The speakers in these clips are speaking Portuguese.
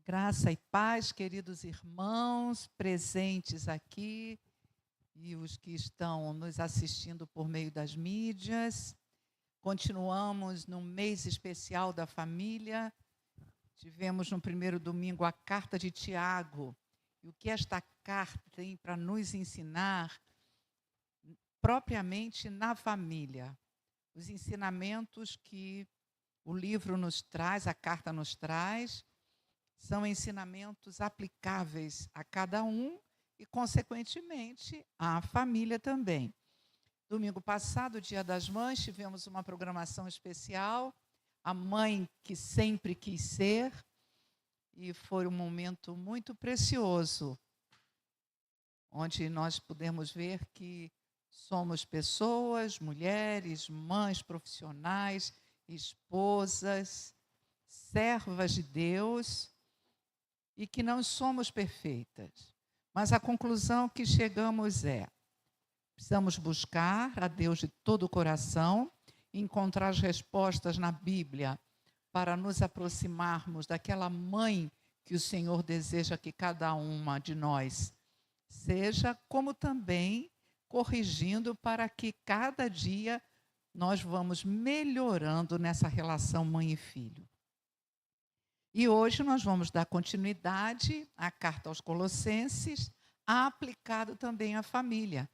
Graça e paz, queridos irmãos presentes aqui e os que estão nos assistindo por meio das mídias. Continuamos no mês especial da família. Tivemos no primeiro domingo a carta de Tiago. E o que esta carta tem para nos ensinar propriamente na família? Os ensinamentos que o livro nos traz, a carta nos traz, são ensinamentos aplicáveis a cada um e, consequentemente, à família também. Domingo passado, Dia das Mães, tivemos uma programação especial, a mãe que sempre quis ser, e foi um momento muito precioso, onde nós pudemos ver que somos pessoas, mulheres, mães profissionais, esposas, servas de Deus, e que não somos perfeitas. Mas a conclusão que chegamos é: precisamos buscar a Deus de todo o coração, encontrar as respostas na Bíblia para nos aproximarmos daquela mãe que o Senhor deseja que cada uma de nós seja, como também corrigindo para que cada dia nós vamos melhorando nessa relação mãe e filho. E hoje nós vamos dar continuidade à carta aos Colossenses, aplicado também à família.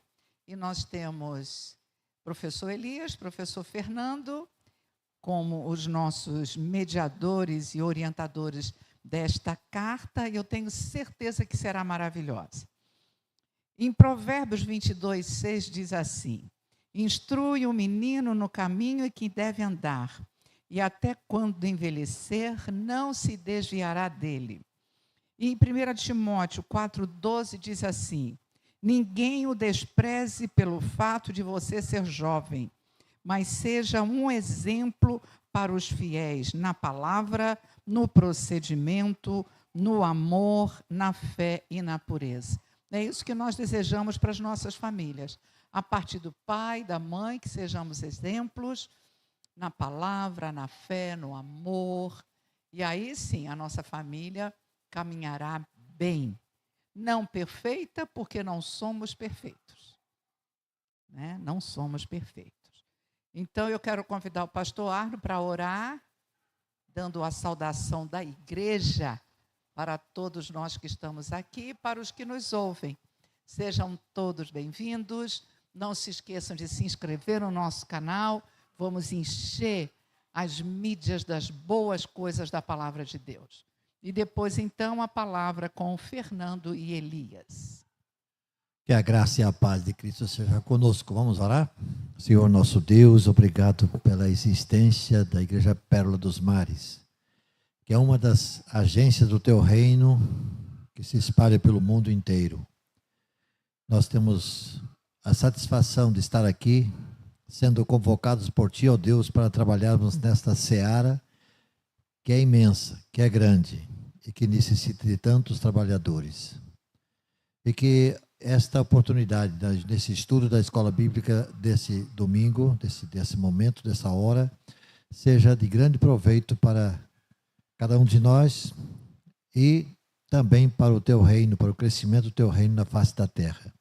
E nós temos professor Elias, professor Fernando, como os nossos mediadores e orientadores desta carta, e eu tenho certeza que será maravilhosa. Em Provérbios 22, 6 diz assim: instrui o menino no caminho em que deve andar, e até quando envelhecer, não se desviará dele. E em 1 Timóteo 4,12 diz assim: ninguém o despreze pelo fato de você ser jovem, mas seja um exemplo para os fiéis na palavra, no procedimento, no amor, na fé e na pureza. É isso que nós desejamos para as nossas famílias. A partir do pai, da mãe, que sejamos exemplos na palavra, na fé, no amor. E aí sim a nossa família caminhará bem. Não perfeita, porque não somos perfeitos. Né? Não somos perfeitos. Então eu quero convidar o pastor Arno para orar, dando a saudação da igreja para todos nós que estamos aqui e para os que nos ouvem. Sejam todos bem-vindos. Não se esqueçam de se inscrever no nosso canal. Vamos encher as mídias das boas coisas da palavra de Deus. E depois, então, a palavra com Fernando e Elias. Que a graça e a paz de Cristo seja conosco. Vamos orar? Senhor nosso Deus, obrigado pela existência da Igreja Pérola dos Mares, que é uma das agências do Teu reino que se espalha pelo mundo inteiro. Nós temos a satisfação de estar aqui, sendo convocados por Ti, ó Deus, para trabalharmos nesta seara, que é imensa, que é grande, e que necessita de tantos trabalhadores. E que esta oportunidade, desse estudo da Escola Bíblica, desse domingo, desse momento, dessa hora, seja de grande proveito para cada um de nós e também para o Teu reino, para o crescimento do Teu reino na face da terra.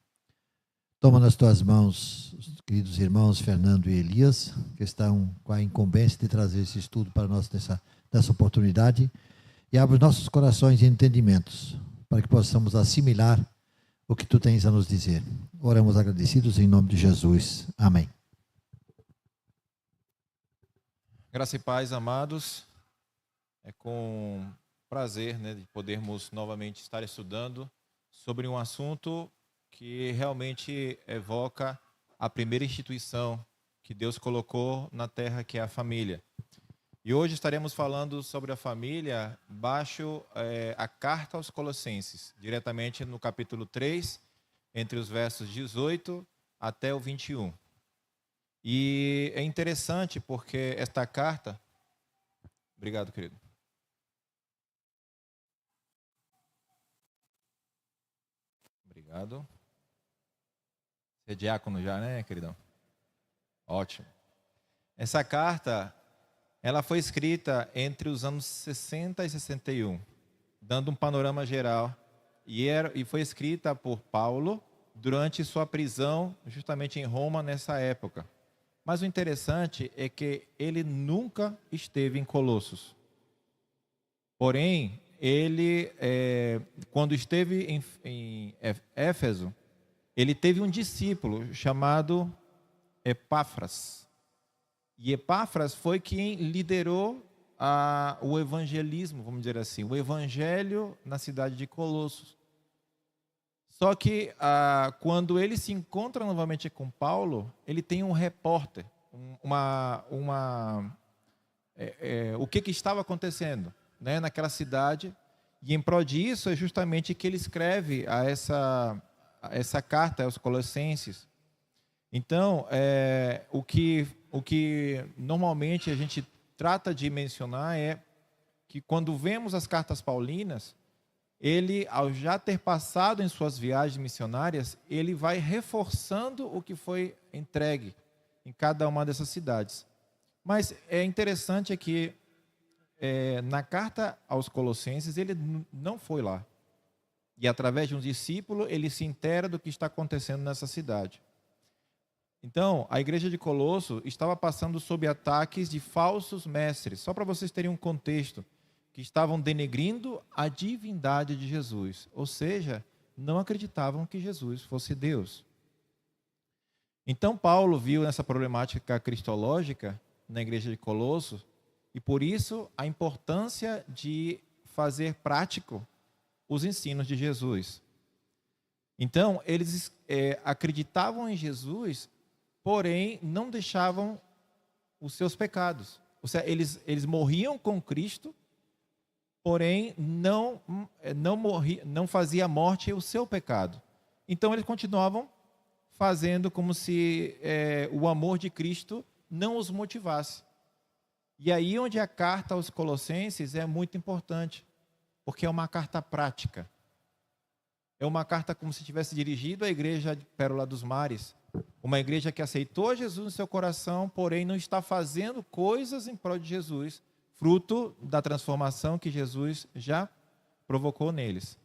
Toma nas Tuas mãos, os queridos irmãos Fernando e Elias, que estão com a incumbência de trazer esse estudo para nós nessa oportunidade, e abre os nossos corações e entendimentos, para que possamos assimilar o que Tu tens a nos dizer. Oramos agradecidos em nome de Jesus. Amém. Graça e paz, amados. É com prazer, de podermos novamente estar estudando sobre um assunto que realmente evoca a primeira instituição que Deus colocou na terra, que é a família. E hoje estaremos falando sobre a família baixo a carta aos Colossenses, diretamente no capítulo 3, entre os versos 18 até o 21. E é interessante porque esta carta... Obrigado, querido. Obrigado. Você é diácono já, né, queridão? Ótimo. Essa carta, ela foi escrita entre os anos 60 e 61, dando um panorama geral. E foi escrita por Paulo durante sua prisão, justamente em Roma, nessa época. Mas o interessante é que ele nunca esteve em Colossos. Porém, ele, quando esteve em Éfeso, ele teve um discípulo chamado Epáfras. E Epáfras foi quem liderou o evangelismo, vamos dizer assim, o evangelho na cidade de Colossos. Só que quando ele se encontra novamente com Paulo, ele tem um repórter, o que estava acontecendo, né, naquela cidade. E em prol disso é justamente que ele escreve essa carta aos Colossenses. Então, o que normalmente a gente trata de mencionar é que quando vemos as cartas paulinas, ele, ao já ter passado em suas viagens missionárias, ele vai reforçando o que foi entregue em cada uma dessas cidades. Mas é interessante que na carta aos Colossenses ele não foi lá. E através de um discípulo ele se inteira do que está acontecendo nessa cidade. Então, a igreja de Colosso estava passando sob ataques de falsos mestres. Só para vocês terem um contexto, que estavam denegrindo a divindade de Jesus, ou seja, não acreditavam que Jesus fosse Deus. Então Paulo viu essa problemática cristológica na igreja de Colosso e por isso a importância de fazer prático os ensinos de Jesus. Então eles acreditavam em Jesus, porém não deixavam os seus pecados. Ou seja, eles morriam com Cristo, porém não fazia morte o seu pecado. Então eles continuavam fazendo como se o amor de Cristo não os motivasse. E aí onde a carta aos Colossenses é muito importante, porque é uma carta prática. É uma carta como se tivesse dirigido à igreja de Pérola dos Mares, uma igreja que aceitou Jesus no seu coração, porém não está fazendo coisas em prol de Jesus, fruto da transformação que Jesus já provocou neles.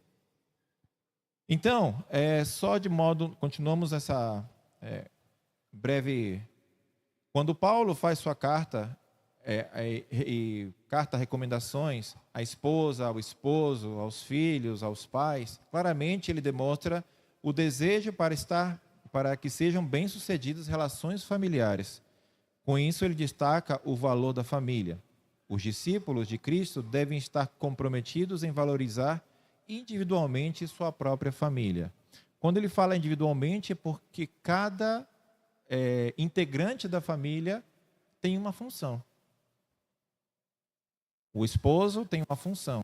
Então, continuamos essa breve. Quando Paulo faz sua carta, carta recomendações à esposa, ao esposo, aos filhos, aos pais, claramente ele demonstra o desejo para que sejam bem-sucedidas relações familiares. Com isso, ele destaca o valor da família. Os discípulos de Cristo devem estar comprometidos em valorizar individualmente sua própria família. Quando ele fala individualmente, é porque cada integrante da família tem uma função. O esposo tem uma função,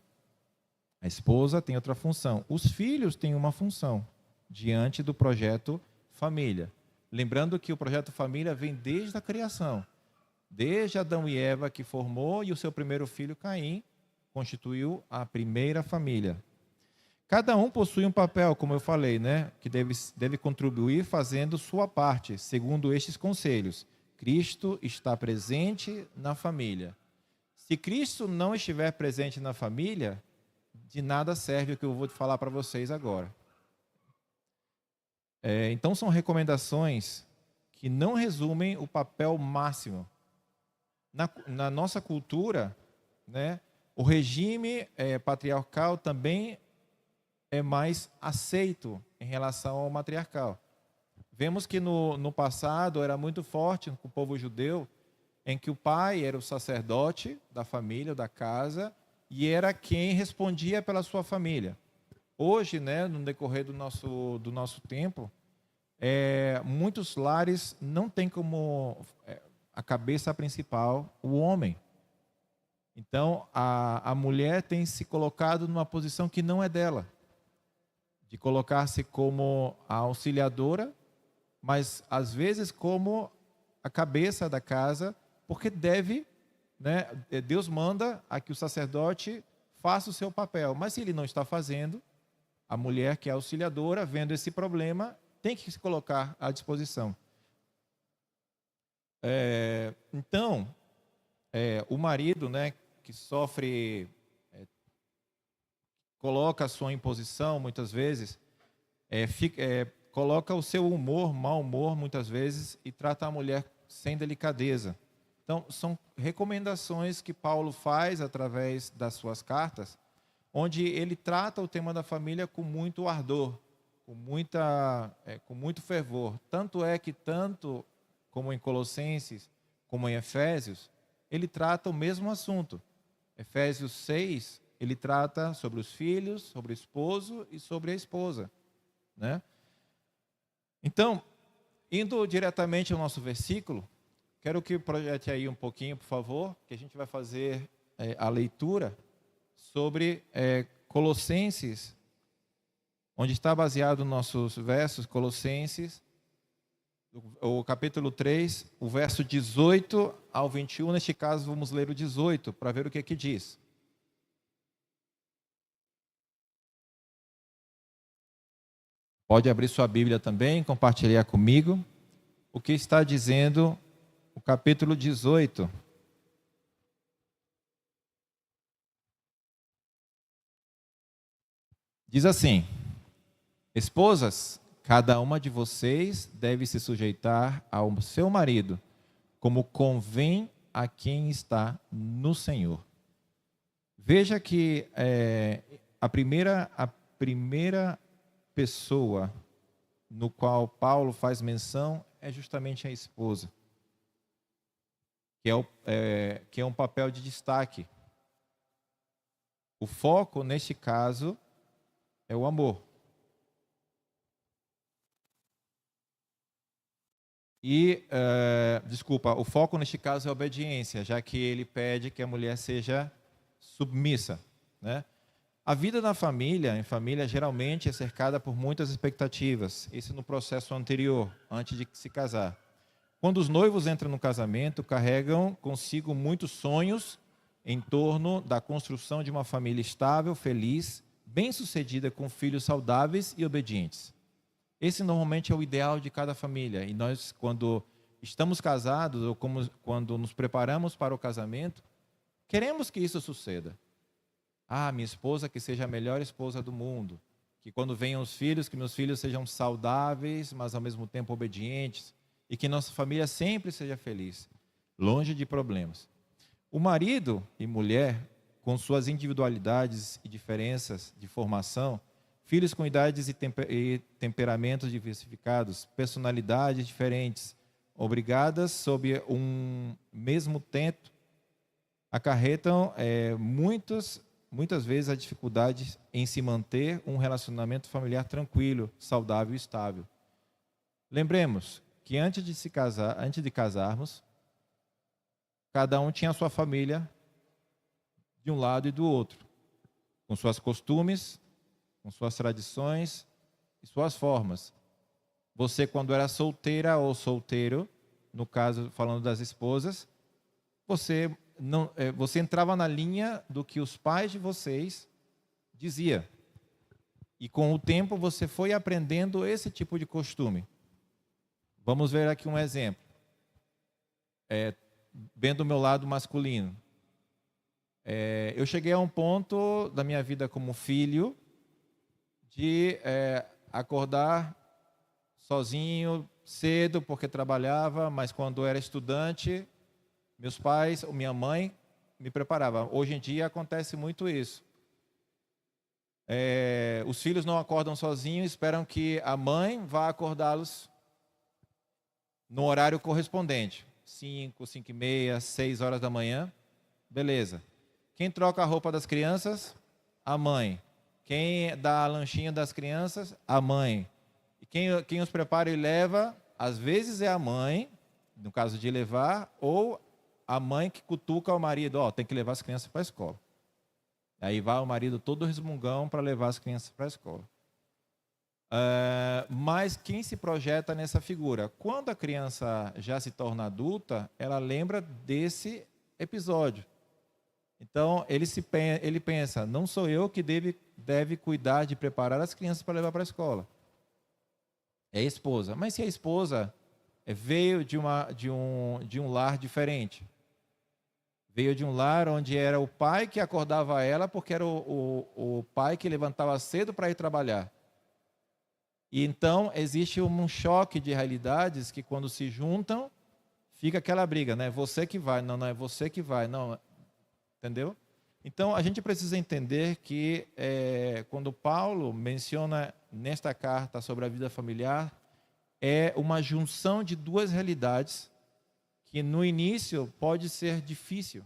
a esposa tem outra função, os filhos têm uma função diante do projeto família. Lembrando que o projeto família vem desde a criação. Desde Adão e Eva que formou e o seu primeiro filho Caim constituiu a primeira família. Cada um possui um papel, como eu falei, né, que deve contribuir fazendo sua parte, segundo estes conselhos. Cristo está presente na família. Se Cristo não estiver presente na família, de nada serve o que eu vou falar para vocês agora. Então são recomendações que não resumem o papel máximo. Na nossa cultura, né, o regime patriarcal também é mais aceito em relação ao matriarcal. Vemos que no passado era muito forte com o povo judeu, em que o pai era o sacerdote da família, da casa, e era quem respondia pela sua família. Hoje, né, no decorrer do nosso tempo, muitos lares não têm como a cabeça principal o homem. Então, a mulher tem se colocado numa posição que não é dela, de colocar-se como a auxiliadora, mas às vezes como a cabeça da casa, porque deve, né, Deus manda a que o sacerdote faça o seu papel, mas se ele não está fazendo, a mulher que é auxiliadora, vendo esse problema, tem que se colocar à disposição. Então, o marido, né, que sofre, coloca a sua imposição, muitas vezes, coloca o seu humor, mau humor, muitas vezes, e trata a mulher sem delicadeza. Então, são recomendações que Paulo faz através das suas cartas, onde ele trata o tema da família com muito ardor, com muito fervor. Tanto é que, tanto como em Colossenses, como em Efésios, ele trata o mesmo assunto. Efésios 6, ele trata sobre os filhos, sobre o esposo e sobre a esposa, né? Então, indo diretamente ao nosso versículo, quero que projete aí um pouquinho, por favor, que a gente vai fazer a leitura sobre Colossenses, onde está baseado nossos versos, Colossenses, o capítulo 3, o verso 18 ao 21, neste caso vamos ler o 18, para ver o que aqui diz. Pode abrir sua Bíblia também, compartilhar comigo o que está dizendo o capítulo 18. Diz assim: esposas, cada uma de vocês deve se sujeitar ao seu marido, como convém a quem está no Senhor. Veja que a primeira pessoa no qual Paulo faz menção é justamente a esposa, que é um papel de destaque. O foco, neste caso, é o amor. O foco neste caso é a obediência, já que ele pede que a mulher seja submissa, né? A vida em família, geralmente é cercada por muitas expectativas. Isso no processo anterior, antes de se casar. Quando os noivos entram no casamento, carregam consigo muitos sonhos em torno da construção de uma família estável, feliz, bem-sucedida, com filhos saudáveis e obedientes. Esse normalmente é o ideal de cada família. E nós, quando estamos casados, ou quando nos preparamos para o casamento, queremos que isso suceda. Minha esposa que seja a melhor esposa do mundo. Que quando venham os filhos, que meus filhos sejam saudáveis, mas ao mesmo tempo obedientes. E que nossa família sempre seja feliz, longe de problemas. O marido e mulher, com suas individualidades e diferenças de formação, filhos com idades e temperamentos diversificados, personalidades diferentes, obrigadas sob um mesmo teto, acarretam muitas vezes a dificuldade em se manter um relacionamento familiar tranquilo, saudável e estável. Lembremos que antes de casarmos, cada um tinha a sua família de um lado e do outro, com suas costumes, com suas tradições e suas formas. Você, quando era solteira ou solteiro, no caso falando das esposas, você entrava na linha do que os pais de vocês diziam. E com o tempo você foi aprendendo esse tipo de costume. Vamos ver aqui um exemplo. Bem do meu lado masculino. Eu cheguei a um ponto da minha vida como filho de acordar sozinho cedo porque trabalhava, mas quando era estudante, meus pais ou minha mãe me preparavam. Hoje em dia acontece muito isso. Os filhos não acordam sozinhos, esperam que a mãe vá acordá-los no horário correspondente. 5, 5h30, 6 horas da manhã. Beleza. Quem troca a roupa das crianças? A mãe. Quem dá a lanchinha das crianças? A mãe. E quem os prepara e leva, às vezes é a mãe, no caso de levar, ou a mãe que cutuca o marido, tem que levar as crianças para a escola. Aí vai o marido todo resmungão para levar as crianças para a escola. Mas quem se projeta nessa figura? Quando a criança já se torna adulta, ela lembra desse episódio. Então, ele pensa, não sou eu que deve cuidar de preparar as crianças para levar para a escola. É a esposa. Mas se a esposa veio de um lar diferente, Veio de um lar onde era o pai que acordava ela, porque era o pai que levantava cedo para ir trabalhar. E então existe um choque de realidades que, quando se juntam, fica aquela briga, né? Você que vai, não é você que vai, não, entendeu? Então a gente precisa entender que quando Paulo menciona nesta carta sobre a vida familiar, é uma junção de duas realidades que no início pode ser difícil,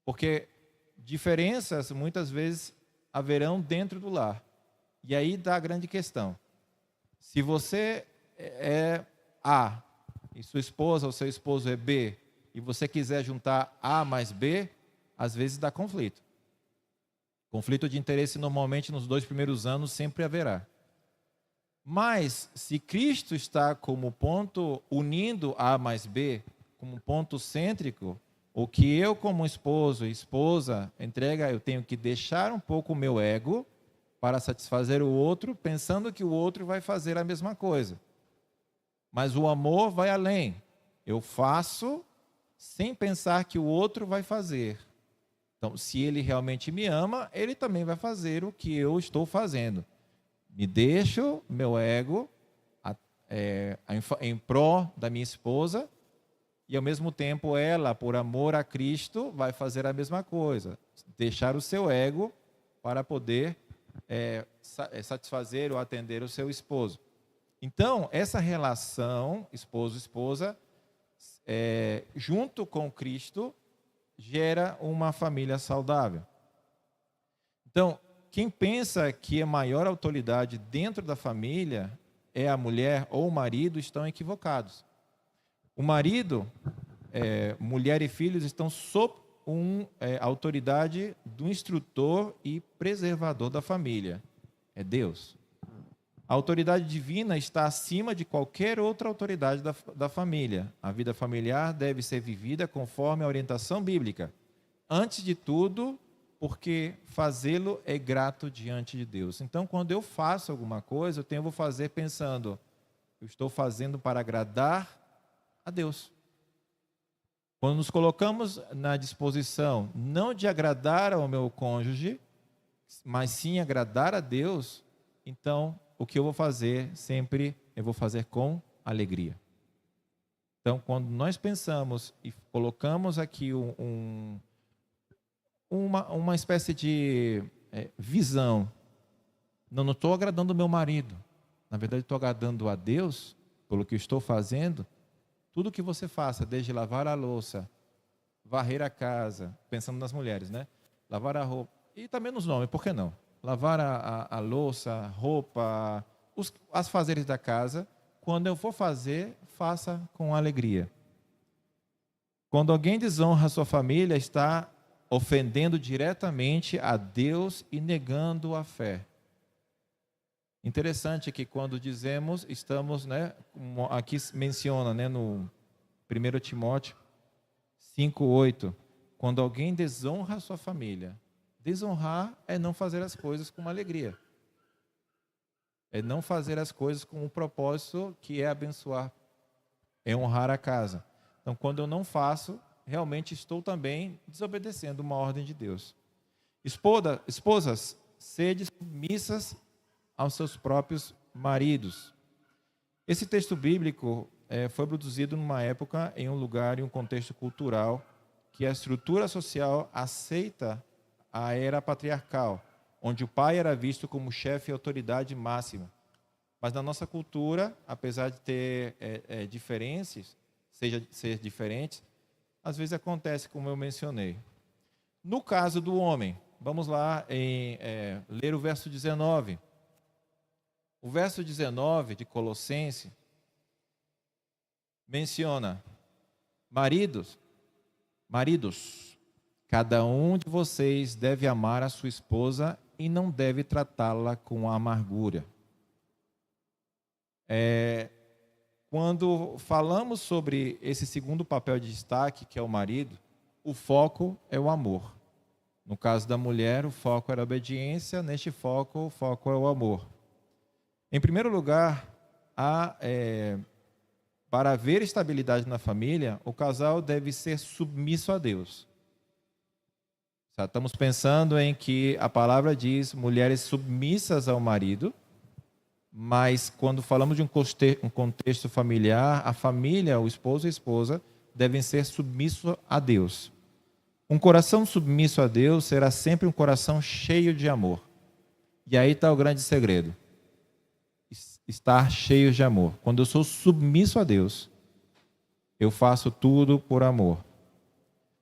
porque diferenças muitas vezes haverão dentro do lar. E aí dá a grande questão. Se você é A e sua esposa ou seu esposo é B, e você quiser juntar A mais B, às vezes dá conflito. Conflito de interesse normalmente nos 2 primeiros anos sempre haverá. Mas se Cristo está como ponto unindo A mais B, como ponto cêntrico, o que eu como esposo e esposa entrega, eu tenho que deixar um pouco o meu ego para satisfazer o outro, pensando que o outro vai fazer a mesma coisa. Mas o amor vai além. Eu faço sem pensar que o outro vai fazer. Então, se ele realmente me ama, ele também vai fazer o que eu estou fazendo. Me deixo meu ego em pró da minha esposa, e ao mesmo tempo ela, por amor a Cristo, vai fazer a mesma coisa. Deixar o seu ego para poder satisfazer ou atender o seu esposo. Então, essa relação esposo-esposa, junto com Cristo, gera uma família saudável. Então, quem pensa que a maior autoridade dentro da família é a mulher ou o marido, estão equivocados. O marido, mulher e filhos estão sob a autoridade do instrutor e preservador da família. É Deus. A autoridade divina está acima de qualquer outra autoridade da família. A vida familiar deve ser vivida conforme a orientação bíblica. Antes de tudo, porque fazê-lo é grato diante de Deus. Então, quando eu faço alguma coisa, eu vou fazer pensando, eu estou fazendo para agradar a Deus. Quando nos colocamos na disposição não de agradar ao meu cônjuge, mas sim agradar a Deus, então o que eu vou fazer sempre, eu vou fazer com alegria. Então, quando nós pensamos e colocamos aqui uma espécie de visão, não estou agradando o meu marido, na verdade estou agradando a Deus pelo que estou fazendo. Tudo que você faça, desde lavar a louça, varrer a casa, pensando nas mulheres, né? Lavar a roupa, e também nos homens, por que não? Lavar a louça, roupa, os afazeres da casa, quando eu for fazer, faça com alegria. Quando alguém desonra a sua família, está ofendendo diretamente a Deus e negando a fé. Interessante que quando dizemos, estamos, aqui menciona, no 1 Timóteo 5:8, quando alguém desonra a sua família. Desonrar é não fazer as coisas com alegria. É não fazer as coisas com o propósito que é abençoar, é honrar a casa. Então, quando eu não faço, realmente estou também desobedecendo uma ordem de Deus. Esposas, sede submissas aos seus próprios maridos. Esse texto bíblico foi produzido numa época, em um lugar, em um contexto cultural, que a estrutura social aceita a era patriarcal, onde o pai era visto como chefe e autoridade máxima. Mas na nossa cultura, apesar de ter diferenças, ser diferentes, às vezes acontece como eu mencionei. No caso do homem, vamos lá ler o verso 19. O verso 19 de Colossenses menciona: maridos, cada um de vocês deve amar a sua esposa e não deve tratá-la com amargura. Quando falamos sobre esse segundo papel de destaque, que é o marido, o foco é o amor. No caso da mulher, o foco era a obediência, neste foco, o foco é o amor. Em primeiro lugar, para haver estabilidade na família, o casal deve ser submisso a Deus. Estamos pensando em que a palavra diz mulheres submissas ao marido, mas quando falamos de um contexto familiar, a família, o esposo e a esposa, devem ser submissos a Deus. Um coração submisso a Deus será sempre um coração cheio de amor. E aí está o grande segredo. Estar cheio de amor. Quando eu sou submisso a Deus, eu faço tudo por amor.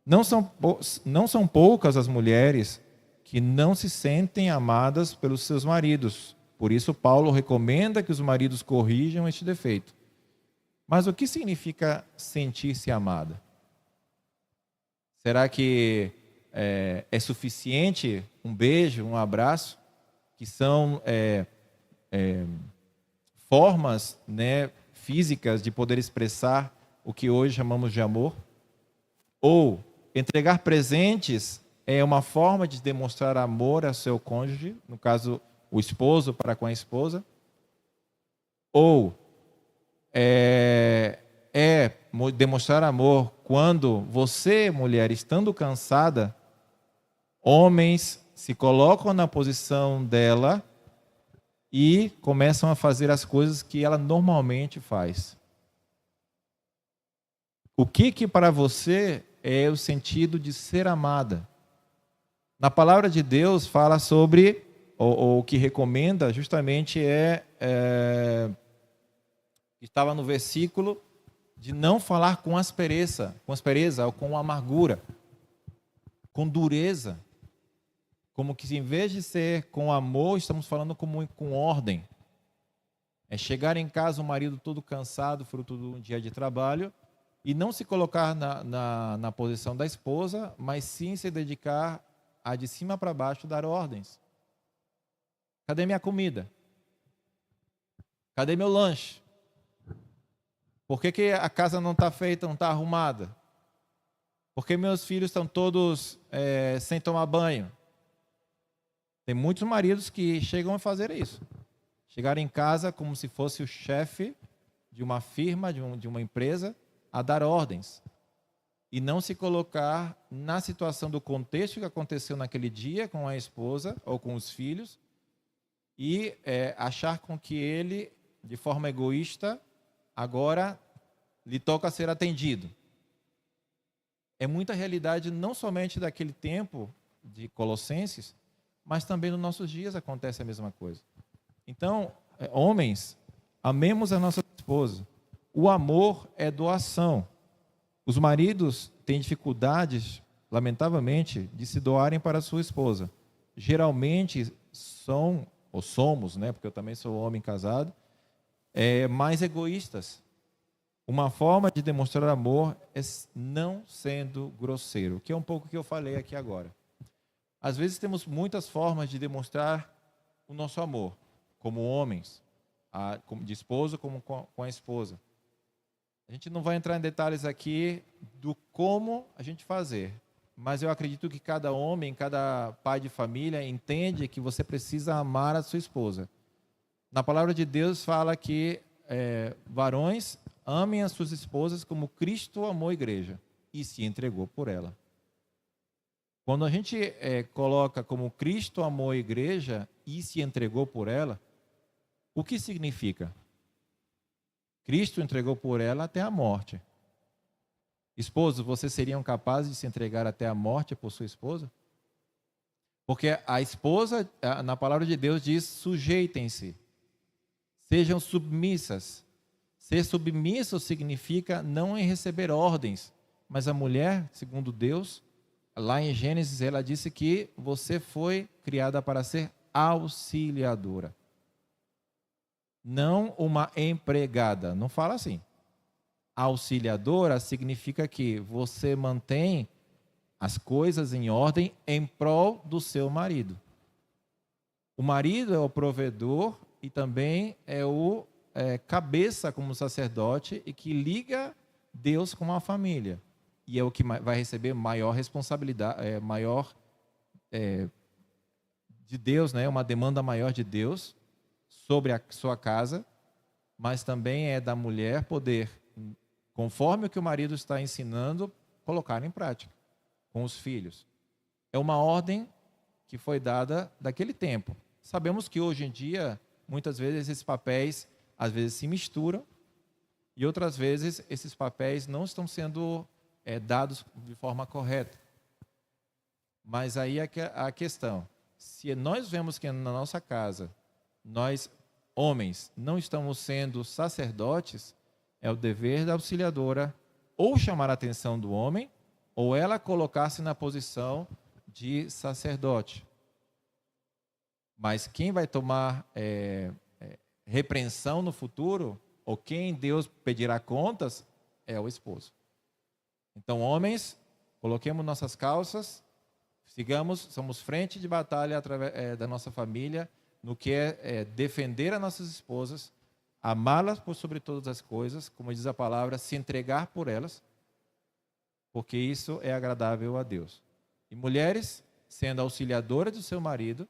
Não são poucas as mulheres que não se sentem amadas pelos seus maridos. Por isso, Paulo recomenda que os maridos corrijam este defeito. Mas o que significa sentir-se amada? Será que é suficiente um beijo, um abraço, que são formas, né, físicas de poder expressar o que hoje chamamos de amor? Ou entregar presentes é uma forma de demonstrar amor ao seu cônjuge, no caso, o esposo para com a esposa? Ou demonstrar amor quando você, mulher, estando cansada, homens se colocam na posição dela e começam a fazer as coisas que ela normalmente faz? O que para você é o sentido de ser amada? Na palavra de Deus fala sobre, ou o que recomenda justamente estava no versículo de não falar com aspereza ou com amargura, com dureza. Como que em vez de ser com amor, estamos falando com ordem. É chegar em casa, o marido todo cansado, fruto de um dia de trabalho, e não se colocar na posição da esposa, mas sim se dedicar a de cima para baixo dar ordens. Cadê minha comida? Cadê meu lanche? Por que a casa não está feita, não está arrumada? Por que meus filhos estão todos sem tomar banho? Tem muitos maridos que chegam a fazer isso. Chegar em casa como se fosse o chefe de uma firma, de uma empresa, a dar ordens. E não se colocar na situação do contexto que aconteceu naquele dia com a esposa ou com os filhos e achar com que ele, de forma egoísta, agora lhe toca ser atendido. É muita realidade não somente daquele tempo de Colossenses, mas também nos nossos dias acontece a mesma coisa. Então, homens, amemos a nossa esposa. O amor é doação. Os maridos têm dificuldades, lamentavelmente, de se doarem para a sua esposa. Geralmente são, ou somos, né, porque eu também sou homem casado, mais egoístas. Uma forma de demonstrar amor é não sendo grosseiro, que é um pouco o que eu falei aqui agora. Às vezes temos muitas formas de demonstrar o nosso amor, como homens, de esposo como com a esposa. A gente não vai entrar em detalhes aqui do como a gente fazer, mas eu acredito que cada homem, cada pai de família entende que você precisa amar a sua esposa. Na palavra de Deus fala que varões amem as suas esposas como Cristo amou a igreja e se entregou por ela. Quando a gente coloca como Cristo amou a igreja e se entregou por ela, o que significa? Cristo entregou por ela até a morte. Esposos, vocês seriam capazes de se entregar até a morte por sua esposa? Porque a esposa, na palavra de Deus, diz: sujeitem-se, sejam submissas. Ser submisso significa não em receber ordens, mas a mulher, segundo Deus, lá em Gênesis, ela disse que você foi criada para ser auxiliadora. Não uma empregada. Não fala assim. Auxiliadora significa que você mantém as coisas em ordem em prol do seu marido. O marido é o provedor e também é o cabeça como sacerdote e que liga Deus com a família. E é o que vai receber maior responsabilidade, de Deus, né? Uma demanda maior de Deus sobre a sua casa, mas também é da mulher poder, conforme o que o marido está ensinando, colocar em prática com os filhos. é uma ordem que foi dada daquele tempo. Sabemos que hoje em dia, muitas vezes esses papéis, às vezes se misturam, e outras vezes esses papéis não estão sendo dados de forma correta. Mas aí é a questão, se nós vemos que na nossa casa, nós, homens, não estamos sendo sacerdotes, é o dever da auxiliadora ou chamar a atenção do homem, ou ela colocar-se na posição de sacerdote. Mas quem vai tomar repreensão no futuro, ou quem Deus pedirá contas, é o esposo. Então, homens, coloquemos nossas calças, somos frente de batalha através da nossa família, no que é defender as nossas esposas, amá-las por sobre todas as coisas, como diz a palavra, se entregar por elas, porque isso é agradável a Deus. E mulheres, sendo auxiliadoras do seu marido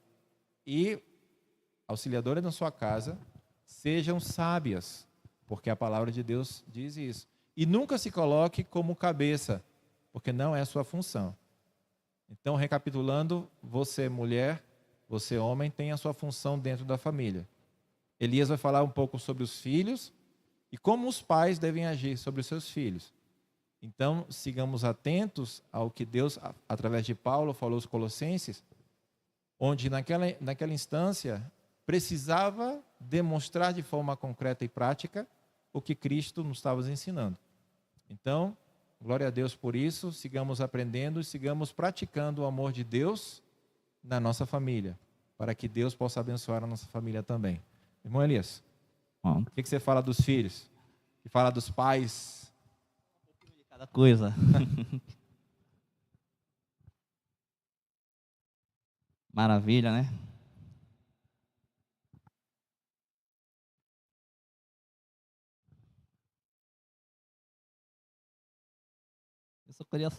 e auxiliadoras da sua casa, sejam sábias, porque a palavra de Deus diz isso. E nunca se coloque como cabeça, porque não é a sua função. Então, recapitulando, você mulher, você homem, tem a sua função dentro da família. Elias vai falar um pouco sobre os filhos e como os pais devem agir sobre os seus filhos. Então, sigamos atentos ao que Deus, através de Paulo, falou aos Colossenses, onde naquela instância precisava demonstrar de forma concreta e prática o que Cristo nos estava ensinando. Então, glória a Deus por isso, sigamos aprendendo e sigamos praticando o amor de Deus na nossa família, para que Deus possa abençoar a nossa família também. Irmão Elias, o que você fala dos filhos? Que fala dos pais? Um pouquinho de cada coisa. Maravilha, né? Eu só queria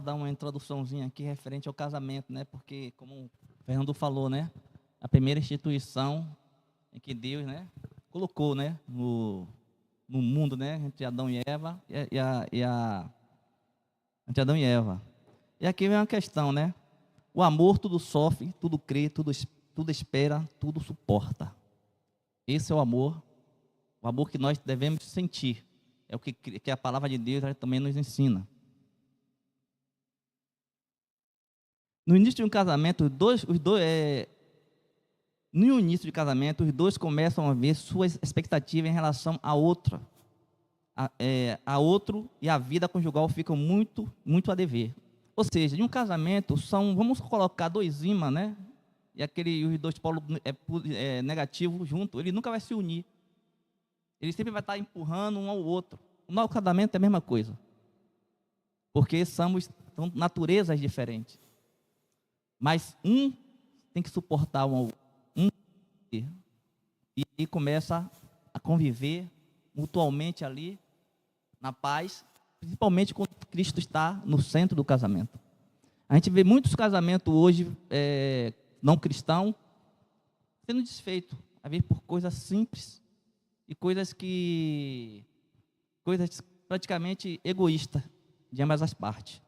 dar uma introduçãozinha aqui referente ao casamento, né? Porque, como o Fernando falou, né? A primeira instituição em que Deus, né, colocou, né, no mundo, né, entre Adão e Eva, entre Adão e Eva. E aqui vem uma questão, né? O amor tudo sofre, tudo crê, tudo espera, tudo suporta. Esse é o amor que nós devemos sentir. É o que a palavra de Deus também nos ensina. No início de um casamento, no início de casamento, os dois começam a ver suas expectativas em relação a outra. A outro e a vida conjugal ficam muito, muito a dever. Ou seja, em um casamento, vamos colocar dois ímãs, né? E os dois polos negativos juntos, ele nunca vai se unir. Ele sempre vai estar empurrando um ao outro. No casamento é a mesma coisa. Porque são naturezas diferentes. Mas um tem que suportar um ao outro. E começa a conviver mutualmente ali, na paz, principalmente quando Cristo está no centro do casamento. A gente vê muitos casamentos hoje, não cristãos, sendo desfeitos, a ver por coisas simples e coisas praticamente egoístas de ambas as partes.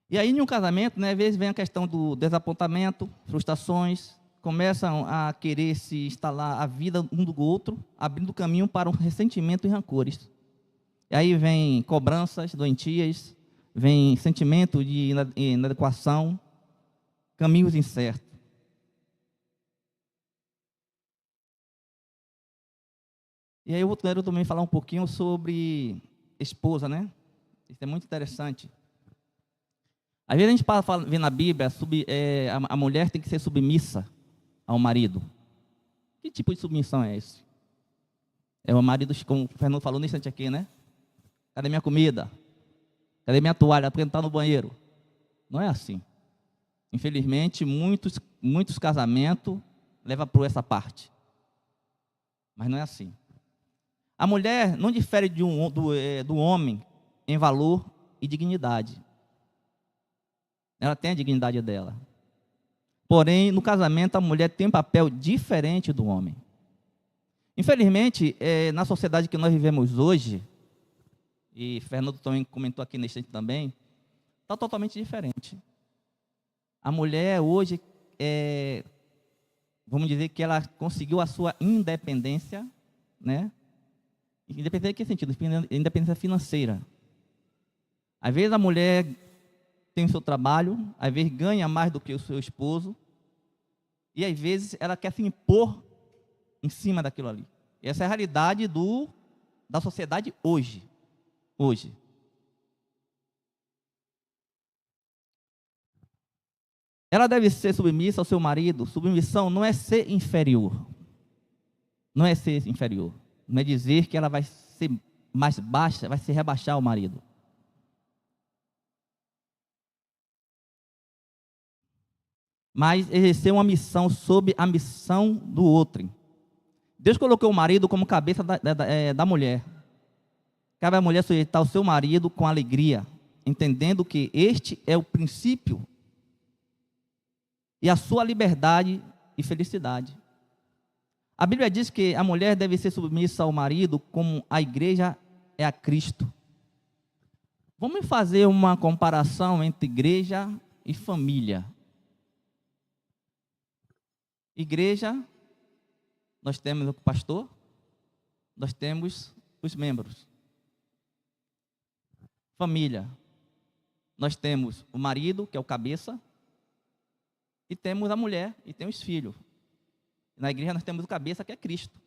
E aí, em um casamento, né, às vezes vem a questão do desapontamento, frustrações, começam a querer se instalar a vida um do outro, abrindo caminho para um ressentimento e rancores. E aí vem cobranças doentias, vem sentimento de inadequação, caminhos incertos. E aí eu quero também falar um pouquinho sobre esposa, né? Isso é muito interessante. Às vezes a gente vê na Bíblia, a mulher tem que ser submissa ao marido. Que tipo de submissão é esse? É o marido, como o Fernando falou nesse instante aqui, né? Cadê minha comida? Cadê minha toalha para entrar no banheiro? Não é assim. Infelizmente, muitos casamentos levam por essa parte. Mas não é assim. A mulher não difere do homem em valor e dignidade. Ela tem a dignidade dela. Porém, no casamento, a mulher tem um papel diferente do homem. Infelizmente, na sociedade que nós vivemos hoje, e Fernando também comentou aqui nesse instante também, está totalmente diferente. A mulher hoje, vamos dizer que ela conseguiu a sua independência, né? Independência em que sentido? Independência financeira. Às vezes a mulher tem o seu trabalho, às vezes ganha mais do que o seu esposo, e às vezes ela quer se impor em cima daquilo ali. E essa é a realidade da sociedade hoje. Ela deve ser submissa ao seu marido. Submissão não é ser inferior. Não é ser inferior. Não é dizer que ela vai ser mais baixa, vai se rebaixar ao marido. Mas exercer uma missão sob a missão do outro. Deus colocou o marido como cabeça da mulher. Cabe à mulher sujeitar o seu marido com alegria, entendendo que este é o princípio e a sua liberdade e felicidade. A Bíblia diz que a mulher deve ser submissa ao marido como a igreja é a Cristo. Vamos fazer uma comparação entre igreja e família. Igreja, nós temos o pastor, nós temos os membros. Família, nós temos o marido, que é o cabeça, e temos a mulher, e tem os filhos. Na igreja nós temos o cabeça, que é Cristo.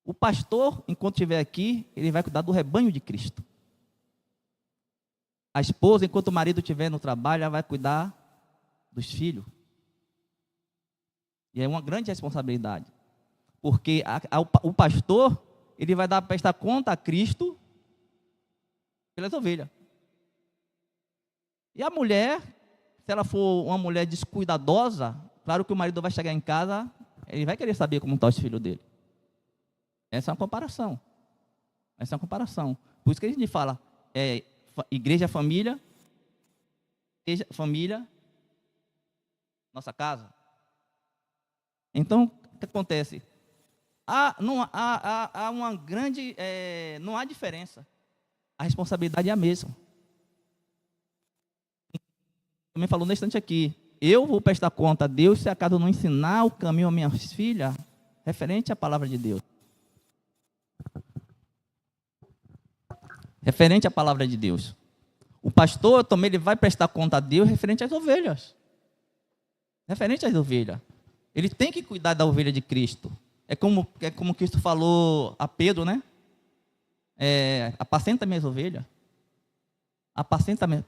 O pastor, enquanto estiver aqui, ele vai cuidar do rebanho de Cristo. A esposa, enquanto o marido estiver no trabalho, ela vai cuidar dos filhos. E é uma grande responsabilidade. Porque o pastor, ele vai prestar conta a Cristo pelas ovelhas. E a mulher, se ela for uma mulher descuidadosa, claro que o marido vai chegar em casa, ele vai querer saber como estão os filhos dele. Essa é uma comparação. Por isso que a gente fala, igreja, família, nossa casa. Então, o que acontece? Não há diferença. A responsabilidade é a mesma. Também falou nesse instante aqui, eu vou prestar conta a Deus se acaso eu não ensinar o caminho às minhas filhas, referente à palavra de Deus. Referente à palavra de Deus. O pastor também ele vai prestar conta a Deus referente às ovelhas. Referente às ovelhas. Ele tem que cuidar da ovelha de Cristo. É como Cristo falou a Pedro, né? Apacenta minhas ovelhas.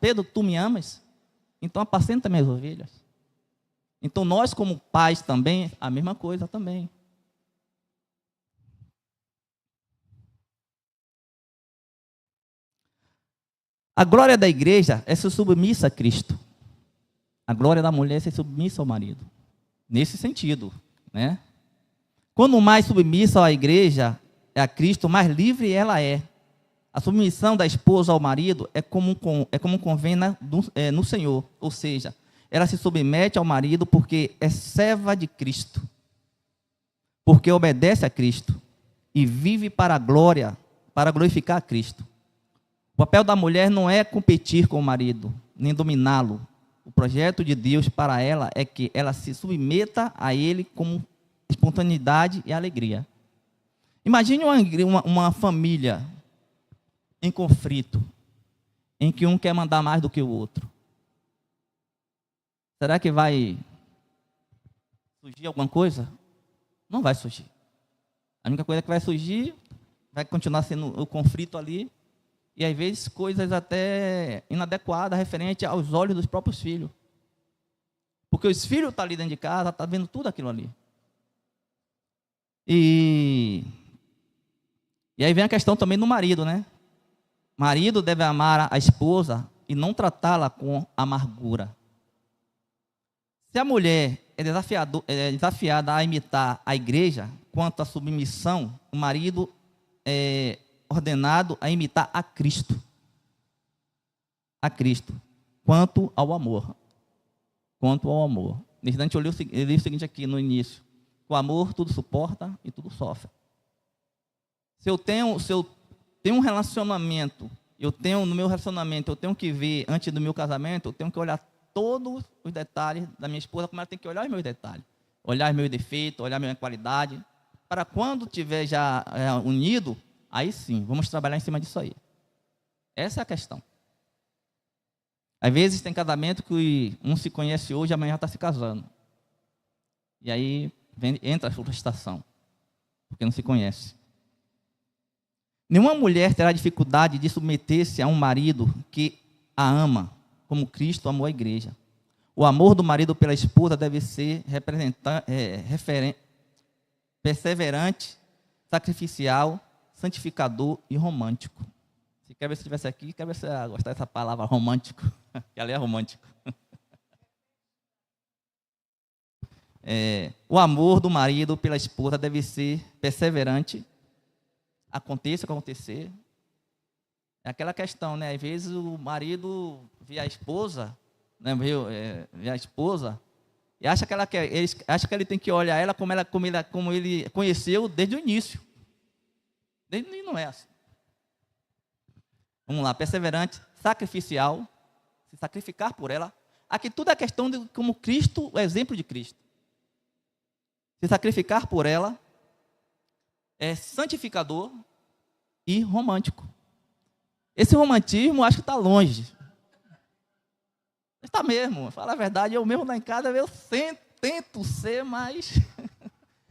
Pedro, tu me amas? Então apacenta minhas ovelhas. Então nós como pais também, a mesma coisa também. A glória da igreja é ser submissa a Cristo. A glória da mulher é ser submissa ao marido. Nesse sentido, né? Quanto mais submissa à igreja, a Cristo, mais livre ela é. A submissão da esposa ao marido é como convém no Senhor. Ou seja, ela se submete ao marido porque é serva de Cristo. Porque obedece a Cristo. E vive para a glória, para glorificar a Cristo. O papel da mulher não é competir com o marido, nem dominá-lo. O projeto de Deus para ela é que ela se submeta a ele com espontaneidade e alegria. Imagine uma família em conflito, em que um quer mandar mais do que o outro. Será que vai surgir alguma coisa? Não vai surgir. A única coisa que vai surgir, vai continuar sendo o conflito ali, e às vezes coisas até inadequadas referente aos olhos dos próprios filhos. Porque os filhos estão ali dentro de casa, estão vendo tudo aquilo ali. E aí vem a questão também do marido, né? O marido deve amar a esposa e não tratá-la com amargura. Se a mulher é desafiada a imitar a igreja quanto à submissão, o marido é ordenado a imitar a Cristo. A Cristo. Quanto ao amor. Nesse instante eu li o seguinte aqui no início. O amor tudo suporta e tudo sofre. Se eu tenho um relacionamento eu tenho no meu relacionamento, eu tenho que ver, antes do meu casamento, eu tenho que olhar todos os detalhes da minha esposa, como ela tem que olhar os meus detalhes. Olhar os meus defeitos, olhar a minha qualidade. Para quando tiver já unido, aí sim, vamos trabalhar em cima disso aí. Essa é a questão. Às vezes tem casamento que um se conhece hoje, amanhã está se casando. E aí entra a frustração, porque não se conhece. Nenhuma mulher terá dificuldade de submeter-se a um marido que a ama, como Cristo amou a igreja. O amor do marido pela esposa deve ser perseverante, sacrificial, santificador e romântico. Se quer ver se estivesse aqui, quer ver se gostar dessa palavra romântico, que ali é romântico. O amor do marido pela esposa deve ser perseverante, aconteça o que acontecer. É aquela questão, né? Às vezes o marido vê a esposa, né? Vê a esposa e acha que ele tem que olhar ela como ele conheceu desde o início. E não é assim. Vamos lá, perseverante, sacrificial, se sacrificar por ela. Aqui tudo é questão de como Cristo, o exemplo de Cristo. Se sacrificar por ela é santificador e romântico. Esse romantismo acho que está longe. Está mesmo, fala a verdade, eu mesmo lá em casa eu tento ser, mas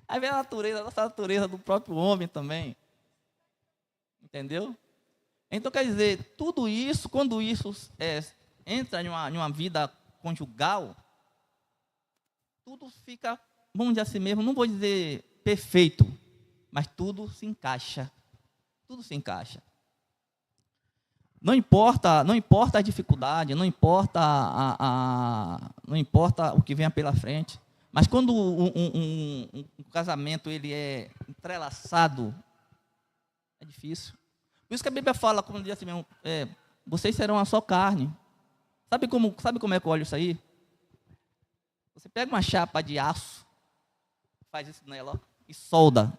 aí vem a nossa natureza do próprio homem também. Entendeu? Então, quer dizer, tudo isso, quando isso entra em uma vida conjugal, tudo fica, vamos dizer assim mesmo, não vou dizer perfeito, mas tudo se encaixa. Tudo se encaixa. Não importa a dificuldade, não importa o que venha pela frente, mas quando um casamento ele é entrelaçado, é difícil. Por isso que a Bíblia fala, como diz assim mesmo, vocês serão uma só carne. Sabe como é que eu olho isso aí? Você pega uma chapa de aço, faz isso nela, ó, e solda.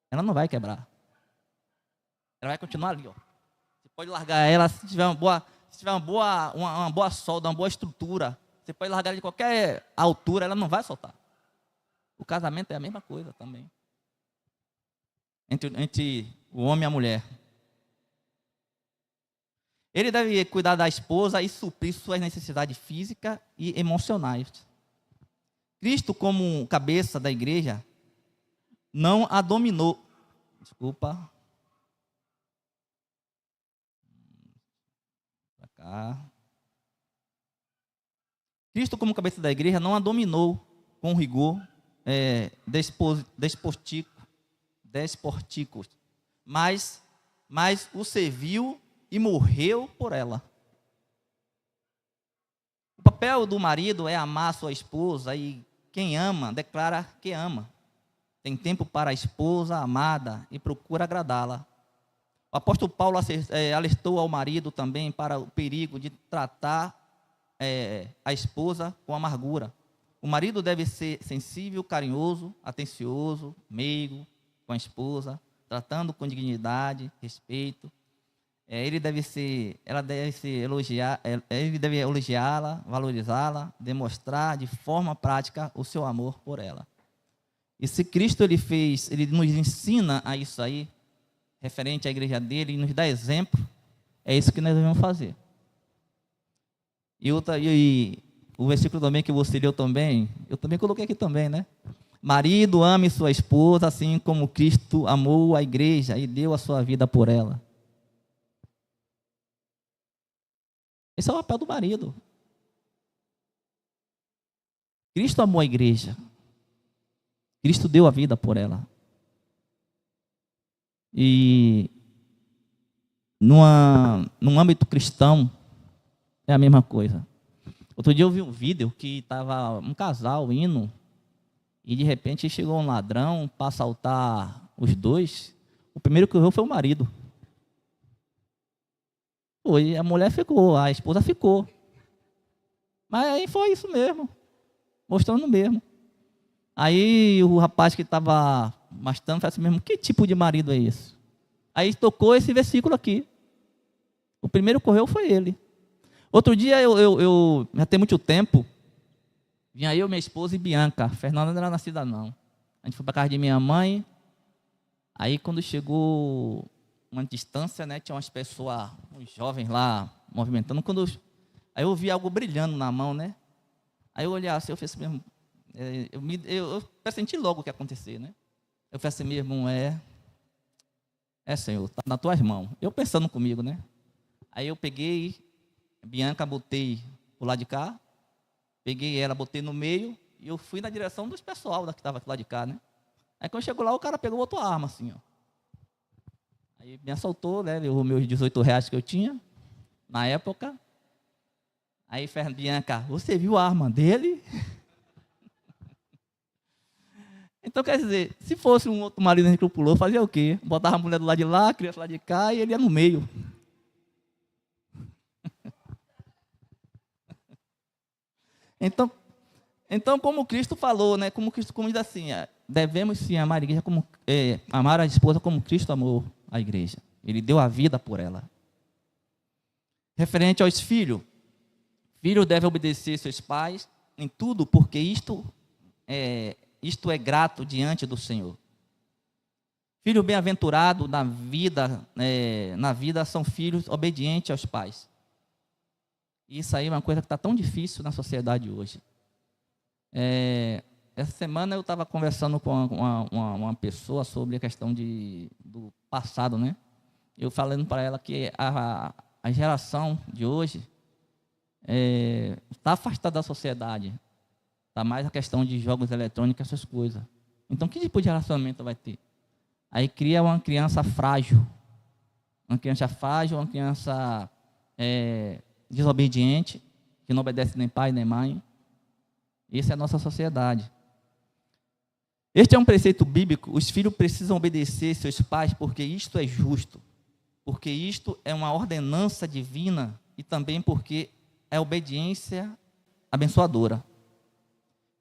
Ela não vai quebrar. Ela vai continuar ali, ó. Você pode largar ela se tiver uma boa solda, uma boa estrutura. Você pode largar ela de qualquer altura, ela não vai soltar. O casamento é a mesma coisa também. Entre o homem e a mulher. Ele deve cuidar da esposa e suprir suas necessidades físicas e emocionais. Cristo, como cabeça da igreja, não a dominou. Desculpa. Pra cá. Cristo, como cabeça da igreja, não a dominou com rigor desportico, mas o serviu e morreu por ela. O papel do marido é amar sua esposa e quem ama declara que ama. Tem tempo para a esposa amada e procura agradá-la. O apóstolo Paulo alertou ao marido também para o perigo de tratar a esposa com amargura. O marido deve ser sensível, carinhoso, atencioso, meigo com a esposa, tratando com dignidade, respeito. Ele deve elogiá-la, valorizá-la, demonstrar de forma prática o seu amor por ela. E se Cristo ele nos ensina a isso aí, referente à igreja dele, e nos dá exemplo, é isso que nós devemos fazer. E o versículo também que você leu também, eu também coloquei aqui também, né? Marido, ame sua esposa, assim como Cristo amou a igreja e deu a sua vida por ela. Esse é o papel do marido. Cristo amou a igreja. Cristo deu a vida por ela. E num âmbito cristão, é a mesma coisa. Outro dia eu vi um vídeo que estava um casal indo e de repente chegou um ladrão para assaltar os dois. O primeiro que viu foi o marido. E a mulher ficou, a esposa ficou. Mas aí foi isso mesmo, mostrando mesmo. Aí o rapaz que estava mostrando falou assim mesmo, que tipo de marido é esse? Aí tocou esse versículo aqui. O primeiro correu foi ele. Outro dia, eu já tem muito tempo, vinha eu, minha esposa e Bianca. A Fernanda não era nascida, não. A gente foi para casa de minha mãe. Aí, quando chegou uma distância, né, tinha umas pessoas, uns jovens lá, movimentando. Aí eu vi algo brilhando na mão, né? Aí eu olhei assim, eu fiz assim mesmo. Eu pressenti logo o que ia acontecer, né? Eu falei assim mesmo, Senhor, está nas tuas mãos. Eu pensando comigo, né? Aí eu peguei, Bianca botei pro lado de cá, peguei ela, botei no meio, e eu fui na direção dos pessoal que estava aqui lá de cá, né? Aí quando chegou lá, o cara pegou outra arma, assim, ó. Aí me assaltou, né? Levou meus R$18 que eu tinha, na época. Aí, Bianca, você viu a arma dele? Então, quer dizer, se fosse um outro marido que pulou, fazia o quê? Botava a mulher do lado de lá, a criança do lado de cá, e ele ia no meio. Então, como Cristo falou, né? Como Cristo diz assim, devemos sim amar a igreja amar a esposa como Cristo amou a igreja. Ele deu a vida por ela. Referente aos filhos, filhos devem obedecer seus pais em tudo, porque isto é grato diante do Senhor. Filho bem-aventurado na vida são filhos obedientes aos pais. Isso aí é uma coisa que está tão difícil na sociedade hoje. Essa semana eu estava conversando com uma pessoa sobre a questão do passado, né? Eu falando para ela que a geração de hoje está afastada da sociedade. Está mais a questão de jogos eletrônicos, essas coisas. Então, que tipo de relacionamento vai ter? Aí cria uma criança frágil. Uma criança desobediente, que não obedece nem pai nem mãe. Essa é a nossa sociedade. Este é um preceito bíblico. Os filhos precisam obedecer seus pais porque isto é justo. Porque isto é uma ordenança divina e também porque é obediência abençoadora.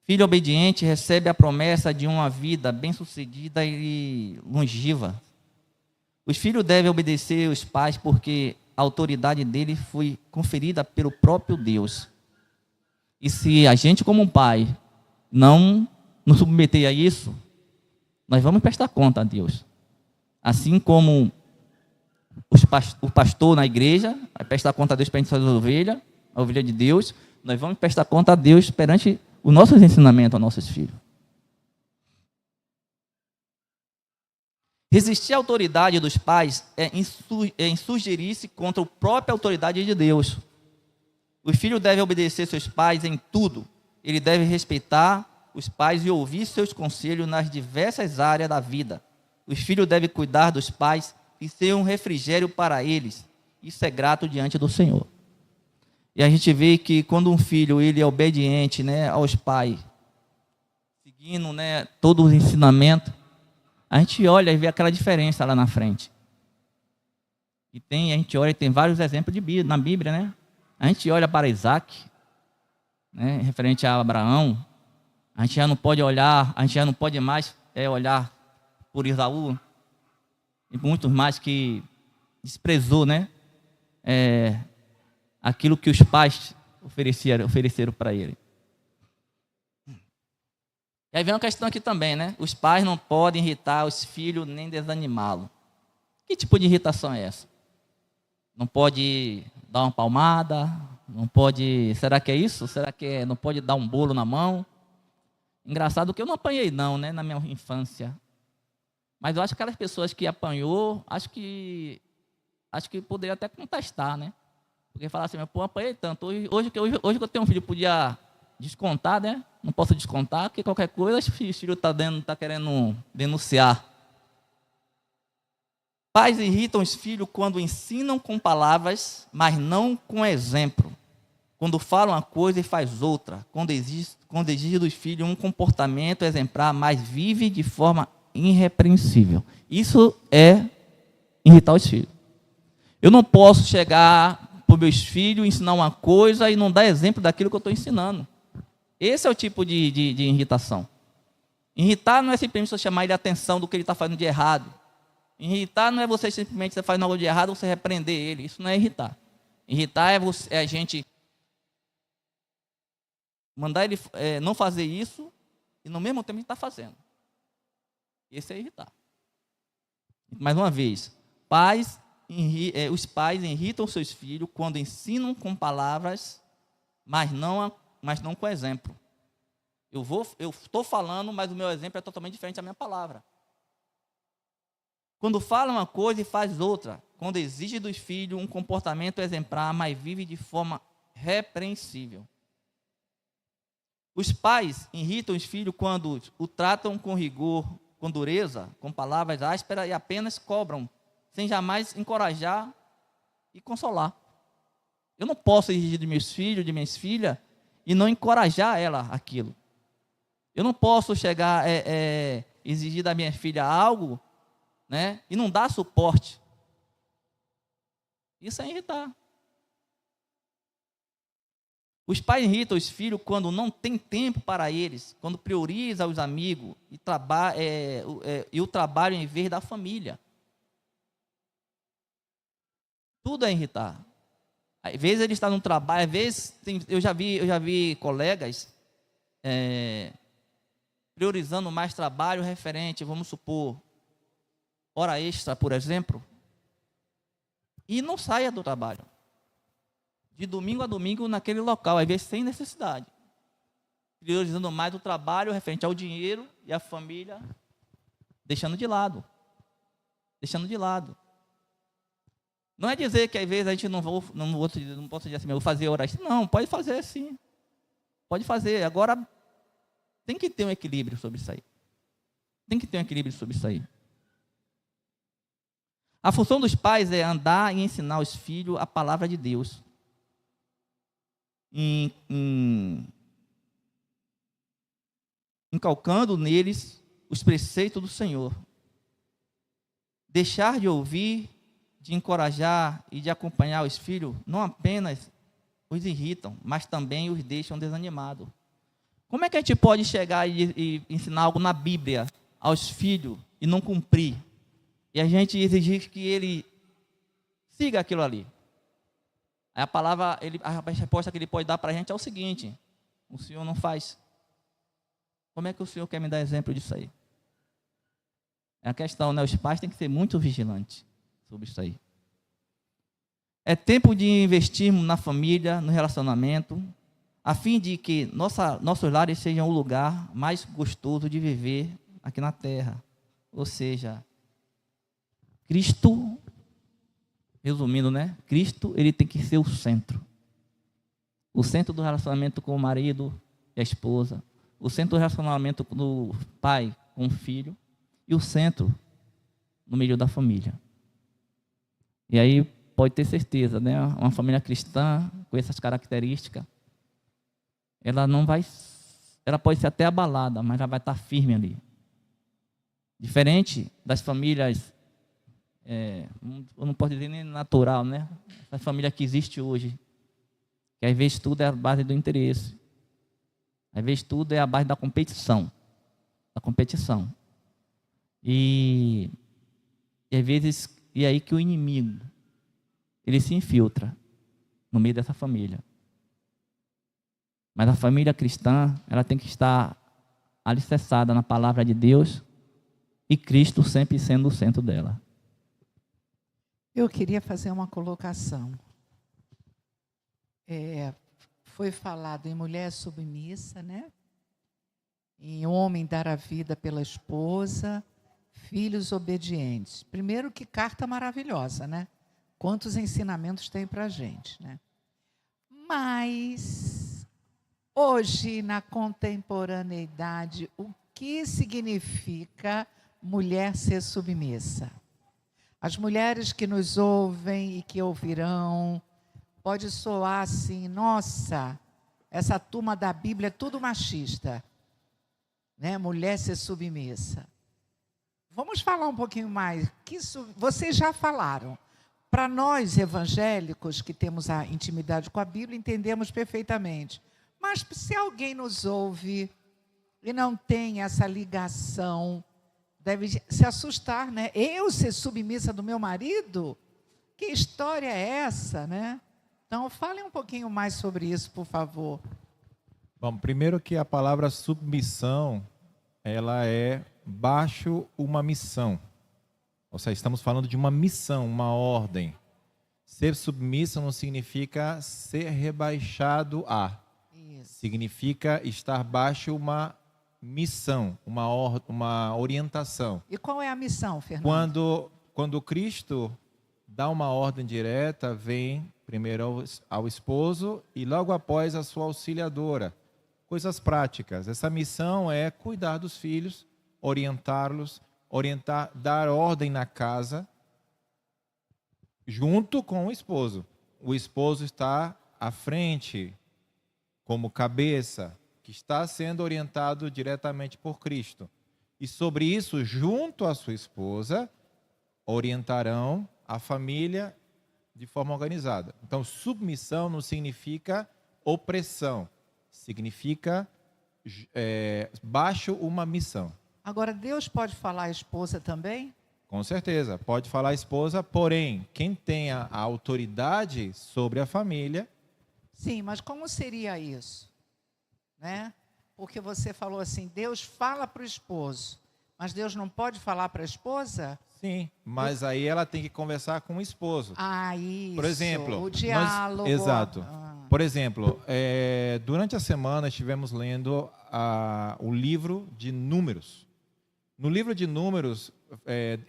Filho obediente recebe a promessa de uma vida bem-sucedida e longeva. Os filhos devem obedecer os pais porque a autoridade dele foi conferida pelo próprio Deus. E se a gente, como um pai, não nos submeter a isso, nós vamos prestar conta a Deus. Assim como o pastor na igreja vai prestar conta a Deus perante as ovelhas, a ovelha de Deus, nós vamos prestar conta a Deus perante os nossos ensinamentos aos nossos filhos. Resistir à autoridade dos pais é insurgerir-se contra a própria autoridade de Deus. Os filhos devem obedecer seus pais em tudo. Ele deve respeitar os pais e ouvir seus conselhos nas diversas áreas da vida. Os filhos devem cuidar dos pais e ser um refrigério para eles. Isso é grato diante do Senhor. E a gente vê que quando um filho ele é obediente, né, aos pais, seguindo, né, todos os ensinamentos, a gente olha e vê aquela diferença lá na frente. A gente olha e tem vários exemplos na Bíblia, né? A gente olha para Isaac, né, referente a Abraão. A gente já não pode mais olhar por Esaú e por muitos mais que desprezou, né? Aquilo que os pais ofereceram para ele. E aí vem uma questão aqui também, né? Os pais não podem irritar os filhos nem desanimá-los. Que tipo de irritação é essa? Não pode dar uma palmada, não pode... Será que é isso? Será que não pode dar um bolo na mão? Engraçado que eu não apanhei não, né, na minha infância. Mas eu acho que aquelas pessoas que apanhou, acho que poderia até contestar, né? Porque falar assim, pô, apanhei tanto. Hoje que eu tenho um filho, podia descontar, né? Não posso descontar, porque qualquer coisa, o filho está querendo denunciar. Pais irritam os filhos quando ensinam com palavras, mas não com exemplo. Quando falam uma coisa e faz outra. Quando exige dos filhos um comportamento exemplar, mas vive de forma irrepreensível. Isso é irritar os filhos. Eu não posso chegar para os meus filhos, ensinar uma coisa e não dar exemplo daquilo que eu estou ensinando. Esse é o tipo de irritação. Irritar não é simplesmente chamar ele a atenção do que ele está fazendo de errado. Irritar não é você simplesmente você faz algo de errado, você repreender ele. Isso não é irritar. Irritar é a gente mandar ele não fazer isso e no mesmo tempo a gente está fazendo. Esse é irritar. Mais uma vez, os pais irritam seus filhos quando ensinam com palavras, mas não com exemplo. Eu estou falando, mas o meu exemplo é totalmente diferente da minha palavra. Quando fala uma coisa e faz outra. Quando exige dos filhos um comportamento exemplar, mas vive de forma repreensível. Os pais irritam os filhos quando o tratam com rigor, com dureza, com palavras ásperas e apenas cobram, sem jamais encorajar e consolar. Eu não posso exigir de meus filhos, de minhas filhas, e não encorajar ela aquilo. Eu não posso chegar exigir da minha filha algo, né, e não dar suporte. Isso é irritar. Os pais irritam os filhos quando não tem tempo para eles, quando prioriza os amigos e o trabalho em vez da família. Tudo é irritar. Às vezes ele está no trabalho, às vezes eu já vi colegas priorizando mais trabalho referente, vamos supor, hora extra, por exemplo, e não saia do trabalho. De domingo a domingo naquele local, às vezes sem necessidade. Priorizando mais o trabalho referente ao dinheiro e a família, deixando de lado. Deixando de lado. Não é dizer que às vezes a gente não posso dizer assim, eu vou fazer hora extra. Não, pode fazer sim. Pode fazer. Agora, tem que ter um equilíbrio sobre isso aí. Tem que ter um equilíbrio sobre isso aí. A função dos pais é andar e ensinar os filhos a palavra de Deus. Inculcando neles os preceitos do Senhor. Deixar de ouvir, de encorajar e de acompanhar os filhos, não apenas os irritam, mas também os deixam desanimados. Como é que a gente pode chegar e ensinar algo na Bíblia aos filhos e não cumprir? E a gente exigir que ele siga aquilo ali. Aí a resposta que ele pode dar para a gente é o seguinte: o senhor não faz. Como é que o senhor quer me dar exemplo disso aí? É a questão, né? Os pais têm que ser muito vigilantes sobre isso aí. É tempo de investirmos na família, no relacionamento, a fim de que nossos lares sejam o lugar mais gostoso de viver aqui na terra. Ou seja, Cristo, resumindo, né? Cristo, ele tem que ser o centro. O centro do relacionamento com o marido e a esposa. O centro do relacionamento do pai com o filho. E o centro no meio da família. E aí pode ter certeza, né? Uma família cristã com essas características, ela pode ser até abalada, mas ela vai estar firme ali. Diferente das famílias, eu não posso dizer nem natural, né? Essa família que existe hoje, que às vezes tudo é a base do interesse, às vezes tudo é a base da competição, e às vezes é aí que o inimigo ele se infiltra no meio dessa família. Mas a família cristã, ela tem que estar alicerçada na palavra de Deus e Cristo sempre sendo o centro dela. Eu queria fazer uma colocação. Foi falado em mulher submissa, né? Em homem dar a vida pela esposa, filhos obedientes. Primeiro, que carta maravilhosa, né? Quantos ensinamentos tem para a gente, né? Mas, hoje, na contemporaneidade, o que significa mulher ser submissa? As mulheres que nos ouvem e que ouvirão, pode soar assim, nossa, essa turma da Bíblia é tudo machista, né? Mulher ser submissa. Vamos falar um pouquinho mais. Vocês já falaram. Para nós evangélicos que temos a intimidade com a Bíblia, entendemos perfeitamente. Mas se alguém nos ouve e não tem essa ligação deve se assustar, né? Eu ser submissa do meu marido? Que história é essa, né? Então, fale um pouquinho mais sobre isso, por favor. Bom, primeiro que a palavra submissão, ela é baixo uma missão. Ou seja, estamos falando de uma missão, uma ordem. Ser submisso não significa ser rebaixado a. Isso. Significa estar baixo uma missão, uma orientação. E qual é a missão, Fernando? Quando Cristo dá uma ordem direta, vem primeiro ao esposo e logo após a sua auxiliadora. Coisas práticas. Essa missão é cuidar dos filhos, orientá-los, dar ordem na casa, junto com o esposo. O esposo está à frente, como cabeça, que está sendo orientado diretamente por Cristo. E sobre isso, junto à sua esposa, orientarão a família de forma organizada. Então, submissão não significa opressão, significa baixo uma missão. Agora, Deus pode falar à esposa também? Com certeza, pode falar a esposa, porém, quem tem a autoridade sobre a família... Sim, mas como seria isso? Né? Porque você falou assim, Deus fala para o esposo, mas Deus não pode falar para a esposa? Sim, mas aí ela tem que conversar com o esposo. Ah, isso. Por exemplo, o diálogo. Exato. Por exemplo, durante a semana estivemos lendo o livro de Números. No livro de Números,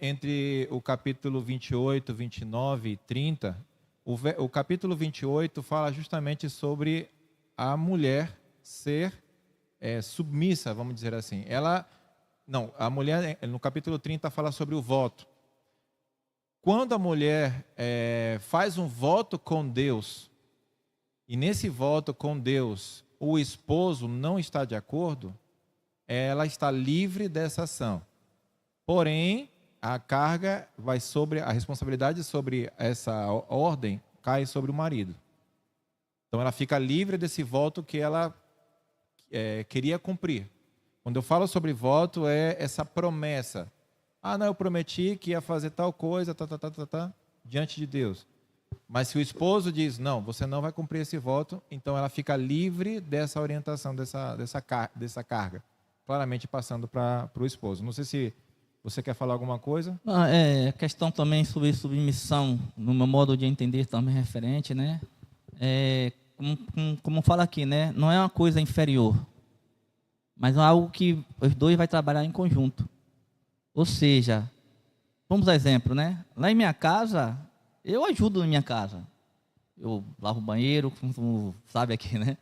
entre o capítulo 28, 29 e 30, o capítulo 28 fala justamente sobre a mulher ser submissa, vamos dizer assim. A mulher, no capítulo 30, fala sobre o voto. Quando a mulher faz um voto com Deus, e nesse voto com Deus, o esposo não está de acordo, ela está livre dessa ação. Porém, a carga a responsabilidade sobre essa ordem cai sobre o marido. Então, ela fica livre desse voto que ela queria cumprir. Quando eu falo sobre voto, é essa promessa. Ah, não, eu prometi que ia fazer tal coisa, diante de Deus. Mas se o esposo diz, não, você não vai cumprir esse voto, então ela fica livre dessa orientação, dessa carga. Claramente passando para o esposo. Não sei se você quer falar alguma coisa? A questão também sobre submissão, no meu modo de entender também referente, né? Como fala aqui, né? Não é uma coisa inferior, mas é algo que os dois vão trabalhar em conjunto. Ou seja, vamos dar exemplo, né? Lá em minha casa, eu ajudo na minha casa. Eu lavo o banheiro, como sabe aqui, né?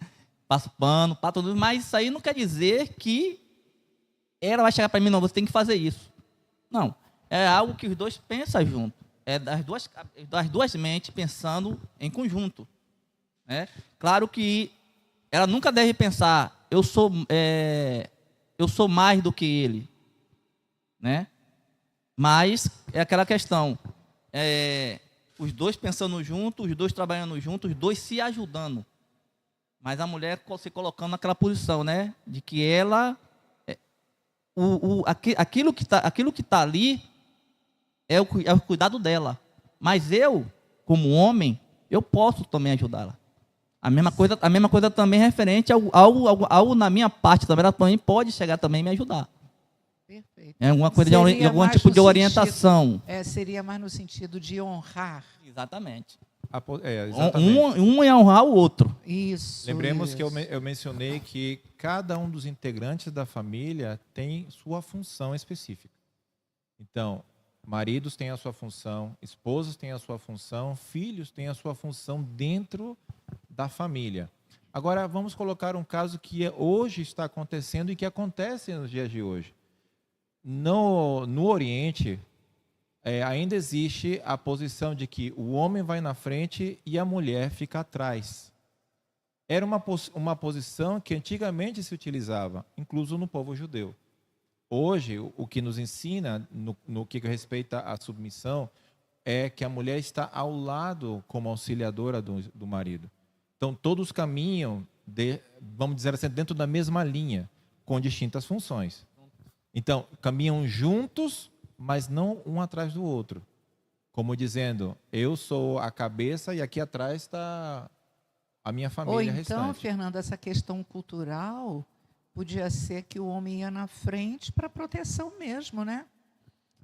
Passo pano, tudo, mas isso aí não quer dizer que ela vai chegar para mim, não, você tem que fazer isso. Não, é algo que os dois pensam junto. É das duas mentes pensando em conjunto. Né? Claro que ela nunca deve pensar, eu sou mais do que ele. Né? Mas é aquela questão, os dois pensando juntos, os dois trabalhando juntos, os dois se ajudando. Mas a mulher se colocando naquela posição, né? De que ela... aquilo que está ali é o cuidado dela. Mas eu, como homem, eu posso também ajudá-la. A mesma coisa também referente ao na minha parte também, ela também pode chegar também e me ajudar. Perfeito. É alguma coisa de algum tipo de orientação. Seria mais no sentido de honrar. Exatamente. Exatamente. Um é honrar o outro. Isso. Lembremos isso. que eu mencionei que cada um dos integrantes da família tem sua função específica. Então, maridos têm a sua função, esposas têm a sua função, filhos têm a sua função dentro da família. Agora, vamos colocar um caso que hoje está acontecendo e que acontece nos dias de hoje. No Oriente, ainda existe a posição de que o homem vai na frente e a mulher fica atrás. Era uma posição que antigamente se utilizava, incluso no povo judeu. Hoje, o que nos ensina, no que respeita à submissão, é que a mulher está ao lado como auxiliadora do marido. Então, todos caminham, vamos dizer assim, dentro da mesma linha, com distintas funções. Então, caminham juntos, mas não um atrás do outro. Como dizendo, eu sou a cabeça e aqui atrás está a minha família Ou então, restante. Fernando, essa questão cultural podia ser que o homem ia na frente para proteção mesmo, né?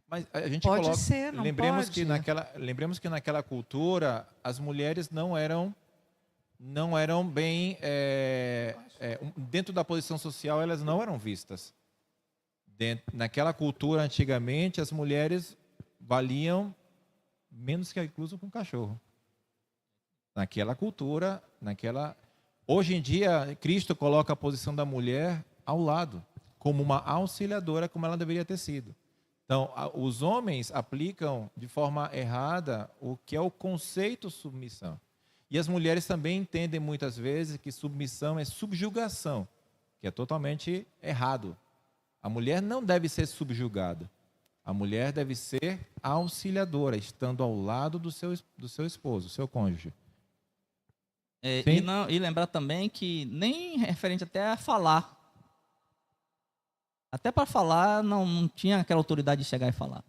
Mas a gente Pode coloca, ser, não lembremos pode? lembremos que naquela cultura as mulheres não eram bem dentro da posição social, elas não eram vistas. Naquela cultura antigamente as mulheres valiam menos que incluso com cachorro. Naquela cultura, hoje em dia Cristo coloca a posição da mulher ao lado, como uma auxiliadora, como ela deveria ter sido. Então, os homens aplicam de forma errada o que é o conceito submissão. E as mulheres também entendem muitas vezes que submissão é subjugação, que é totalmente errado. A mulher não deve ser subjugada. A mulher deve ser auxiliadora, estando ao lado do seu esposo, do seu cônjuge. E lembrar também que nem referente até a falar. Até para falar não tinha aquela autoridade de chegar e falar.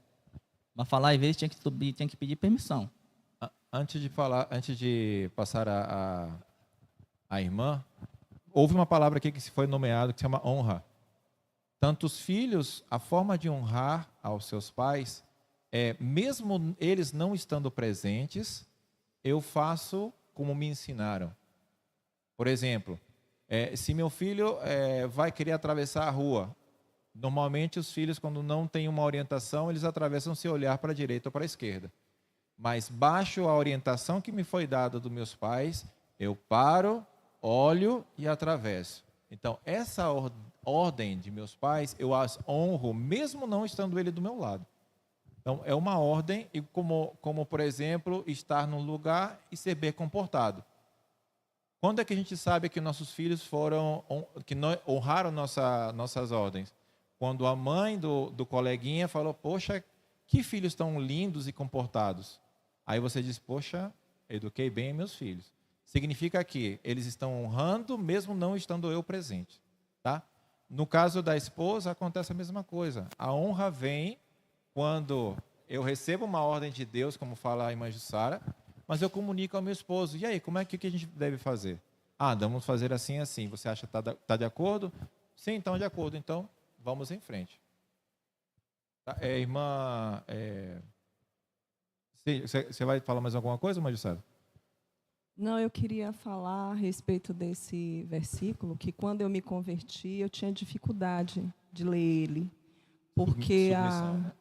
Para falar, às vezes, tinha que pedir permissão. Antes de passar a irmã, houve uma palavra aqui que se foi nomeada que se chama honra. Tanto os filhos, a forma de honrar aos seus pais, mesmo eles não estando presentes, eu faço como me ensinaram. Por exemplo, se meu filho vai querer atravessar a rua, normalmente os filhos, quando não têm uma orientação, eles atravessam sem olhar para a direita ou para a esquerda. Mas baixo a orientação que me foi dada dos meus pais, eu paro, olho e atravesso. Então, essa ordem de meus pais, eu as honro, mesmo não estando ele do meu lado. Então, é uma ordem, e como, por exemplo, estar num lugar e ser bem comportado. Quando é que a gente sabe que nossos filhos honraram nossas ordens? Quando a mãe do coleguinha falou, poxa, que filhos tão lindos e comportados. Aí você diz, poxa, eduquei bem meus filhos. Significa que eles estão honrando, mesmo não estando eu presente. Tá? No caso da esposa, acontece a mesma coisa. A honra vem quando eu recebo uma ordem de Deus, como fala a irmã Jussara, mas eu comunico ao meu esposo. E aí, como é que a gente deve fazer? Vamos fazer assim, assim. Você acha que está de acordo? Sim, então de acordo. Então, vamos em frente. Tá? Irmã, você vai falar mais alguma coisa, irmã Jussara? Não, eu queria falar a respeito desse versículo, que quando eu me converti, eu tinha dificuldade de ler ele. Porque submissão,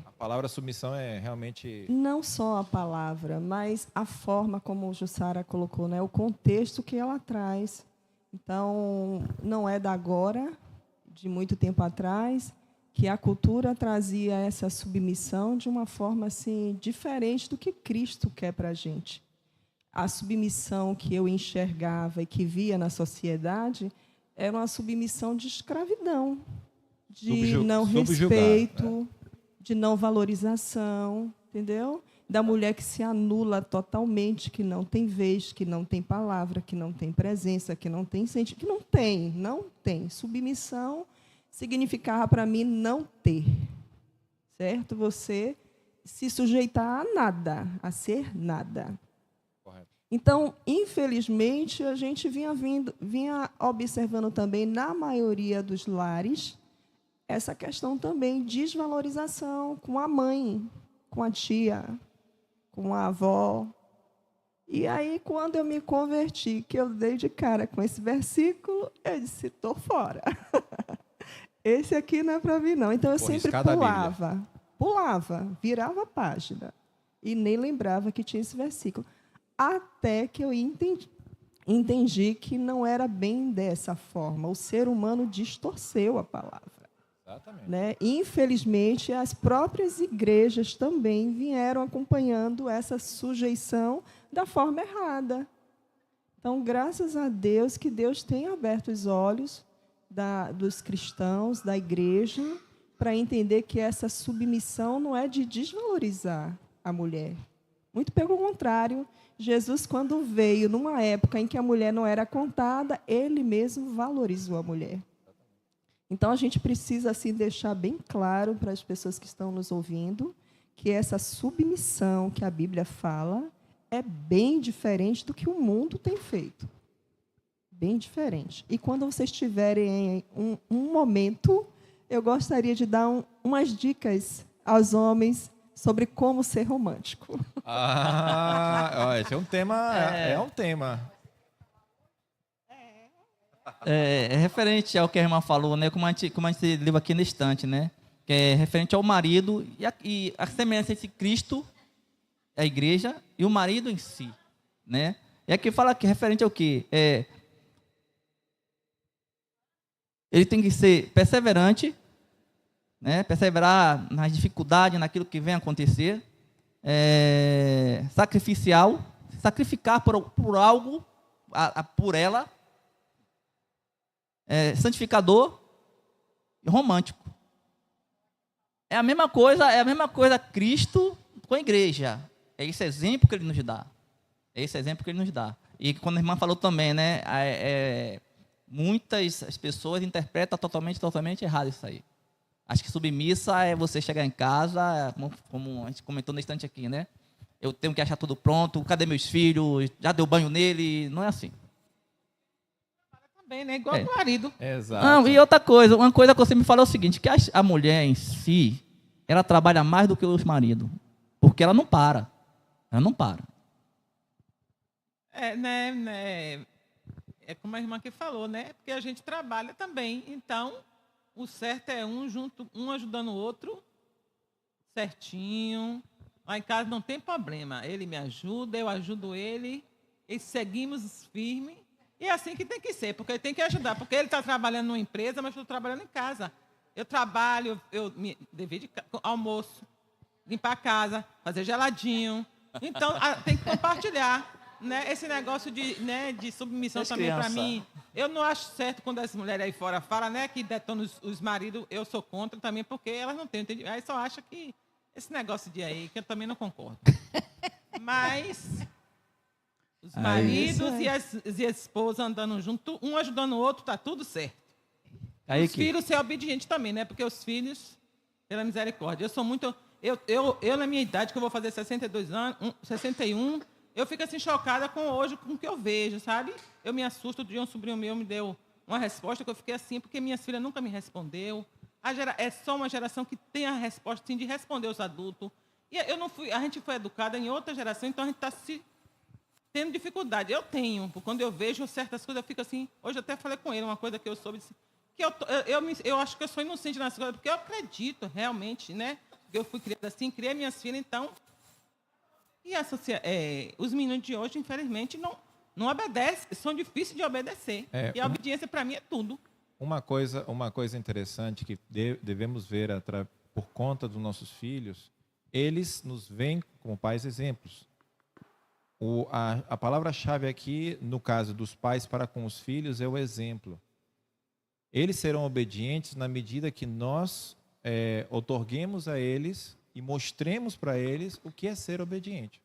a palavra submissão é realmente... Não só a palavra, mas a forma como o Jussara colocou, né? O contexto que ela traz. Então, não é da agora, de muito tempo atrás, que a cultura trazia essa submissão de uma forma assim, diferente do que Cristo quer para a gente. A submissão que eu enxergava e que via na sociedade era uma submissão de escravidão, de não respeito, de não valorização, entendeu? Da mulher que se anula totalmente, que não tem vez, que não tem palavra, que não tem presença, que não tem sentido, que não tem. Submissão significava para mim não ter, certo? Você se sujeitar a nada, a ser nada. Correto. Então, infelizmente, a gente vinha observando também, na maioria dos lares, essa questão também de desvalorização com a mãe, com a tia, com a avó. E aí, quando eu me converti, que eu dei de cara com esse versículo, eu disse, estou fora. Esse aqui não é para mim, não. Então, eu sempre pulava, virava a página. E nem lembrava que tinha esse versículo. Até que eu entendi que não era bem dessa forma. O ser humano distorceu a palavra. Exatamente. Né? Infelizmente, as próprias igrejas também vieram acompanhando essa sujeição da forma errada. Então, graças a Deus, que Deus tem aberto os olhos dos cristãos, da igreja, para entender que essa submissão não é de desvalorizar a mulher. Muito pelo contrário, Jesus, quando veio numa época em que a mulher não era contada, ele mesmo valorizou a mulher. Então, a gente precisa assim, deixar bem claro para as pessoas que estão nos ouvindo que essa submissão que a Bíblia fala é bem diferente do que o mundo tem feito. Bem diferente. E quando vocês tiverem um momento, eu gostaria de dar umas dicas aos homens sobre como ser romântico. Esse é um tema. É um tema. É referente ao que a irmã falou, né? Como a gente leu aqui na estante, né? Que é referente ao marido e a semelhança entre Cristo, a igreja, e o marido em si, né? E aqui fala que referente ao quê? Ele tem que ser perseverante, né? Perseverar nas dificuldades, naquilo que vem a acontecer, sacrificar por algo, por ela, santificador e romântico. É a mesma coisa Cristo com a igreja. É esse exemplo que ele nos dá. E quando a irmã falou também, né? Muitas pessoas interpretam totalmente errado isso aí. Acho que submissa é você chegar em casa, como a gente comentou no instante aqui, né? Eu tenho que achar tudo pronto, cadê meus filhos? Já deu banho nele? Não é assim. Também, né? Igual o marido. Exato. Não, e outra coisa, uma coisa que você me falou é o seguinte, que a mulher em si, ela trabalha mais do que os maridos, porque ela não para. Né? É como a irmã que falou, né? Porque a gente trabalha também. Então, o certo é um ajudando o outro certinho. Lá em casa não tem problema. Ele me ajuda, eu ajudo ele. E seguimos firme. E é assim que tem que ser, porque ele tem que ajudar. Porque ele está trabalhando numa empresa, mas eu estou trabalhando em casa. Eu trabalho, eu me devido de almoço, limpar a casa, fazer geladinho. Então, tem que compartilhar. Né, esse negócio de submissão também para mim, eu não acho certo quando as mulheres aí fora falam, né, que detonam os maridos, eu sou contra também, porque elas não têm, entendeu? Aí só acha que esse negócio de aí, que eu também não concordo. Mas os maridos e as esposas andando junto, um ajudando o outro, tá tudo certo. Os filhos ser obedientes também, né, porque os filhos, pela misericórdia, eu sou muito, eu na minha idade, que eu vou fazer 62 anos, 61, eu fico assim chocada com o que eu vejo, sabe? Eu me assusto. Outro dia um sobrinho meu me deu uma resposta que eu fiquei assim, porque minhas filhas nunca me respondeu. É só uma geração que tem a resposta assim, de responder os adultos. E a gente foi educada em outra geração, então a gente está tendo dificuldade. Eu tenho, quando eu vejo certas coisas, eu fico assim. Hoje eu até falei com ele uma coisa que eu soube, que eu acho que eu sou inocente nas coisas, porque eu acredito realmente, né? Porque eu fui criada assim, criei minhas filhas, então. E os meninos de hoje, infelizmente, não obedecem, são difíceis de obedecer. E a obediência, para mim, é tudo. Uma coisa interessante que devemos ver por conta dos nossos filhos, eles nos veem como pais exemplos. A palavra-chave aqui, no caso dos pais para com os filhos, é o exemplo. Eles serão obedientes na medida que nós outorguemos a eles e mostremos para eles o que é ser obediente.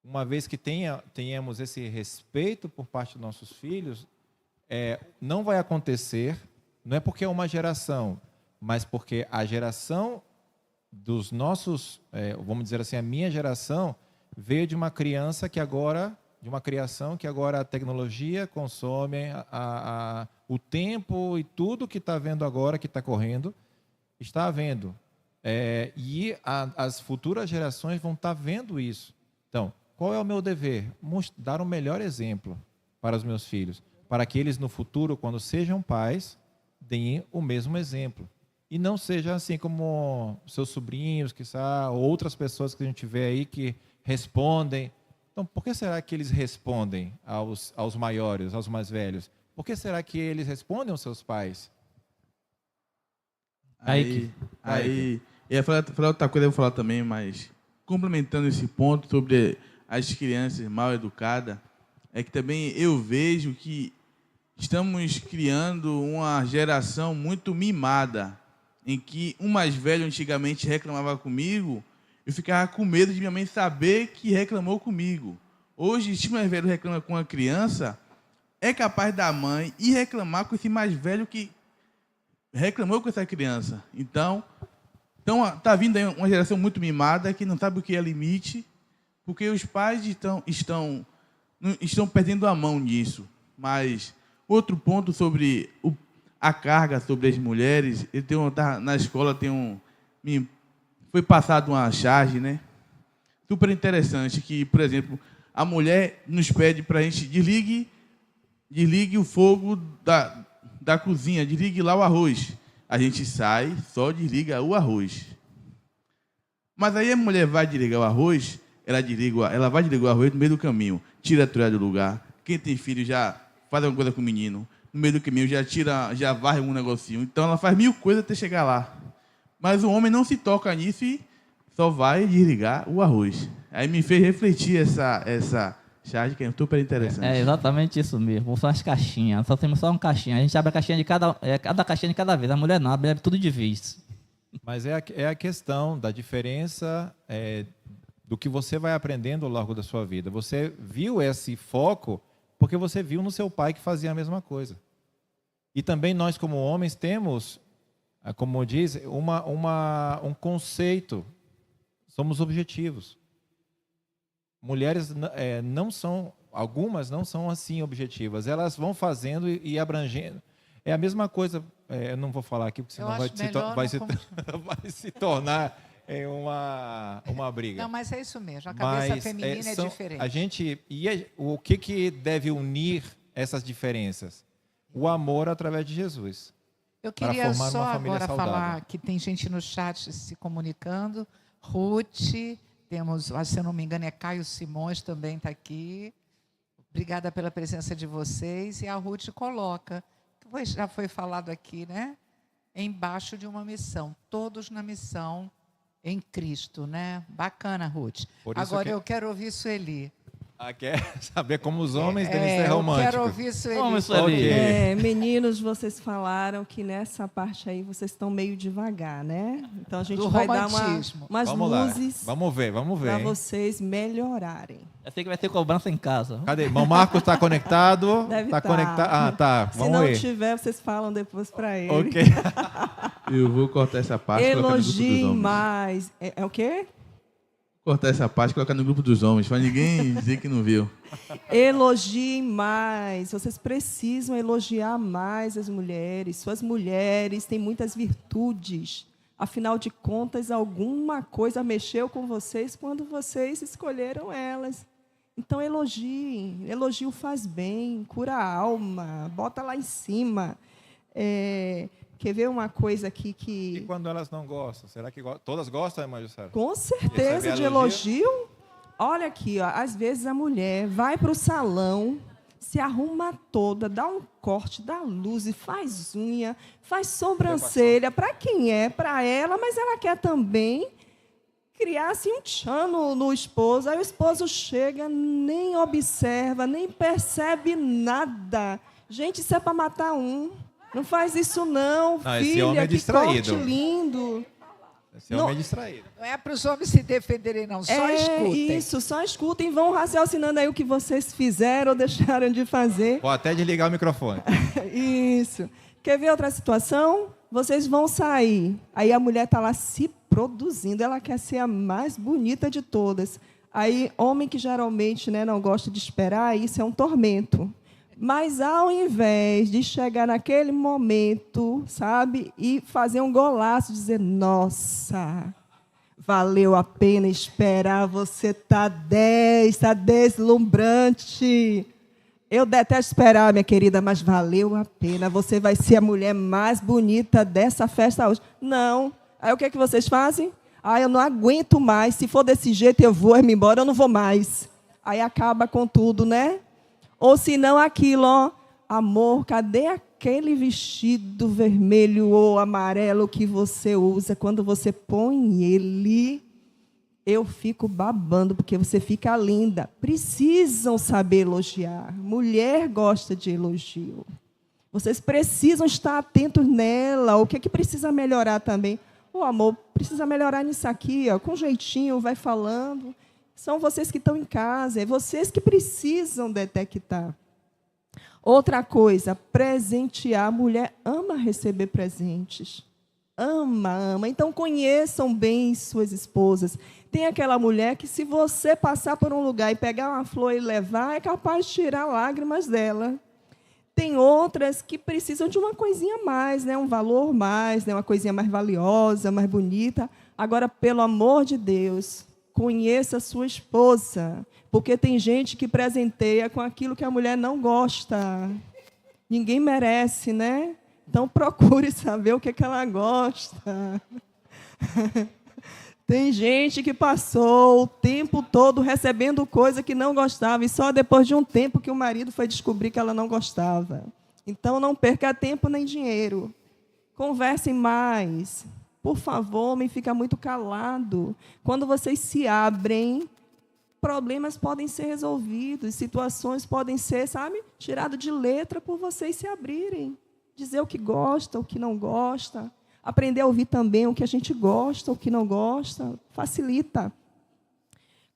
Uma vez que tenhamos esse respeito por parte dos nossos filhos, não vai acontecer, não é porque é uma geração, mas porque a geração dos nossos, vamos dizer assim, a minha geração, veio de uma criação que agora a tecnologia consome o tempo e tudo que está vendo agora, que está correndo, está havendo. E as futuras gerações vão estar vendo isso. Então, qual é o meu dever? Dar o melhor exemplo para os meus filhos, para que eles no futuro, quando sejam pais, deem o mesmo exemplo. E não seja assim como seus sobrinhos, outras pessoas que a gente vê aí que respondem. Então, por que será que eles respondem aos maiores, aos mais velhos? Por que será que eles respondem aos seus pais? Aí ia falar outra coisa, eu vou falar também, mas complementando esse ponto sobre as crianças mal educadas, é que também eu vejo que estamos criando uma geração muito mimada, em que um mais velho antigamente reclamava comigo, eu ficava com medo de minha mãe saber que reclamou comigo. Hoje, se o mais velho reclama com uma criança, é capaz da mãe ir reclamar com esse mais velho que reclamou com essa criança. Então tá vindo aí uma geração muito mimada que não sabe o que é limite, porque os pais estão perdendo a mão nisso. Mas outro ponto sobre a carga sobre as mulheres, na escola foi passado uma charge, né? Super interessante, que, por exemplo, a mulher nos pede para a gente desligue o fogo da cozinha, desligue lá o arroz. A gente sai, só desliga o arroz. Mas aí a mulher vai desligar o arroz, ela vai desligar o arroz no meio do caminho, tira a toalha do lugar. Quem tem filho já faz alguma coisa com o menino. No meio do caminho já varre um negocinho. Então ela faz 1000 coisas até chegar lá. Mas o homem não se toca nisso e só vai desligar o arroz. Aí me fez refletir essa charge, que é super interessante. É exatamente isso mesmo. São as caixinhas. Só temos só uma caixinha. A gente abre a caixinha de cada caixinha de cada vez. A mulher não, abre tudo de vez. Mas é a questão da diferença do que você vai aprendendo ao longo da sua vida. Você viu esse foco porque você viu no seu pai que fazia a mesma coisa. E também nós, como homens, temos, como diz, um conceito. Somos objetivos. Mulheres algumas não são assim objetivas. Elas vão fazendo e abrangendo. É a mesma coisa, eu não vou falar aqui, porque senão vai se tornar uma briga. Não, mas é isso mesmo, a cabeça feminina é diferente. O que deve unir essas diferenças? O amor através de Jesus. Eu queria só agora falar que tem gente no chat se comunicando. Ruth, temos, se eu não me engano, é Caio Simões também está aqui. Obrigada pela presença de vocês. E a Ruth coloca, que já foi falado aqui, né? Embaixo de uma missão, todos na missão em Cristo, né? Bacana, Ruth. Agora eu quero ouvir Sueli. Quer saber como os homens devem ser românticos. Eu quero ouvir Sueli. Vamos, Sueli. Meninos, vocês falaram que nessa parte aí vocês estão meio devagar, né? Então a gente vai dar umas luzes. Vamos ver. Para vocês melhorarem. Eu sei que vai ter cobrança em casa. Cadê? Irmão Marcos está conectado? Deve tá conectado. Tá. Se não tiver, vocês falam depois para ele. Ok. Eu vou cortar essa parte. Elogiem mais. É o quê? Cortar essa parte e colocar no grupo dos homens, para ninguém dizer que não viu. Elogiem mais. Vocês precisam elogiar mais as mulheres. Suas mulheres têm muitas virtudes. Afinal de contas, alguma coisa mexeu com vocês quando vocês escolheram elas. Então, elogiem. Elogio faz bem, cura a alma, bota lá em cima. Quer ver uma coisa aqui que... E quando elas não gostam? Será que todas gostam, irmã Jussara? Com certeza, de elogio. Olha aqui, ó, às vezes a mulher vai para o salão, se arruma toda, dá um corte, dá luz, faz unha, faz sobrancelha. Para quem é? Para ela, mas ela quer também criar assim, um tchan no esposo. Aí o esposo chega, nem observa, nem percebe nada. Gente, isso é para matar um. Não faz isso não, filha, esse homem é distraído. Corte lindo. Esse homem é distraído. Não é para os homens se defenderem, não. Só escutem. Isso, só escutem. Vão raciocinando aí o que vocês fizeram ou deixaram de fazer. Vou até desligar o microfone. Isso. Quer ver outra situação? Vocês vão sair. Aí a mulher está lá se produzindo. Ela quer ser a mais bonita de todas. Aí, homem que geralmente, né, não gosta de esperar, isso é um tormento. Mas, ao invés de chegar naquele momento, sabe, e fazer um golaço, dizer, nossa, valeu a pena esperar, você está 10, está deslumbrante. Eu detesto esperar, minha querida, mas valeu a pena, você vai ser a mulher mais bonita dessa festa hoje. Não. Aí, o que é que vocês fazem? Eu não aguento mais, se for desse jeito, eu vou me embora, eu não vou mais. Aí acaba com tudo, né? Ou se não aquilo, ó, amor, cadê aquele vestido vermelho ou amarelo que você usa? Quando você põe ele, eu fico babando, porque você fica linda. Precisam saber elogiar. Mulher gosta de elogio. Vocês precisam estar atentos nela. O que é que precisa melhorar também? O amor precisa melhorar nisso aqui, ó, com jeitinho, vai falando. São vocês que estão em casa, é vocês que precisam detectar. Outra coisa, presentear. A mulher ama receber presentes. Ama, ama. Então, conheçam bem suas esposas. Tem aquela mulher que, se você passar por um lugar e pegar uma flor e levar, é capaz de tirar lágrimas dela. Tem outras que precisam de uma coisinha a mais, né? Um valor mais, né? Uma coisinha mais valiosa, mais bonita. Agora, pelo amor de Deus, conheça a sua esposa, porque tem gente que presenteia com aquilo que a mulher não gosta. Ninguém merece, né? Então, procure saber o que ela gosta. Tem gente que passou o tempo todo recebendo coisa que não gostava, e só depois de um tempo que o marido foi descobrir que ela não gostava. Então, não perca tempo nem dinheiro. Conversem mais. Por favor, homem, fica muito calado. Quando vocês se abrem, problemas podem ser resolvidos, situações podem ser, sabe, tiradas de letra por vocês se abrirem. Dizer o que gosta, o que não gosta. Aprender a ouvir também o que a gente gosta, o que não gosta, facilita.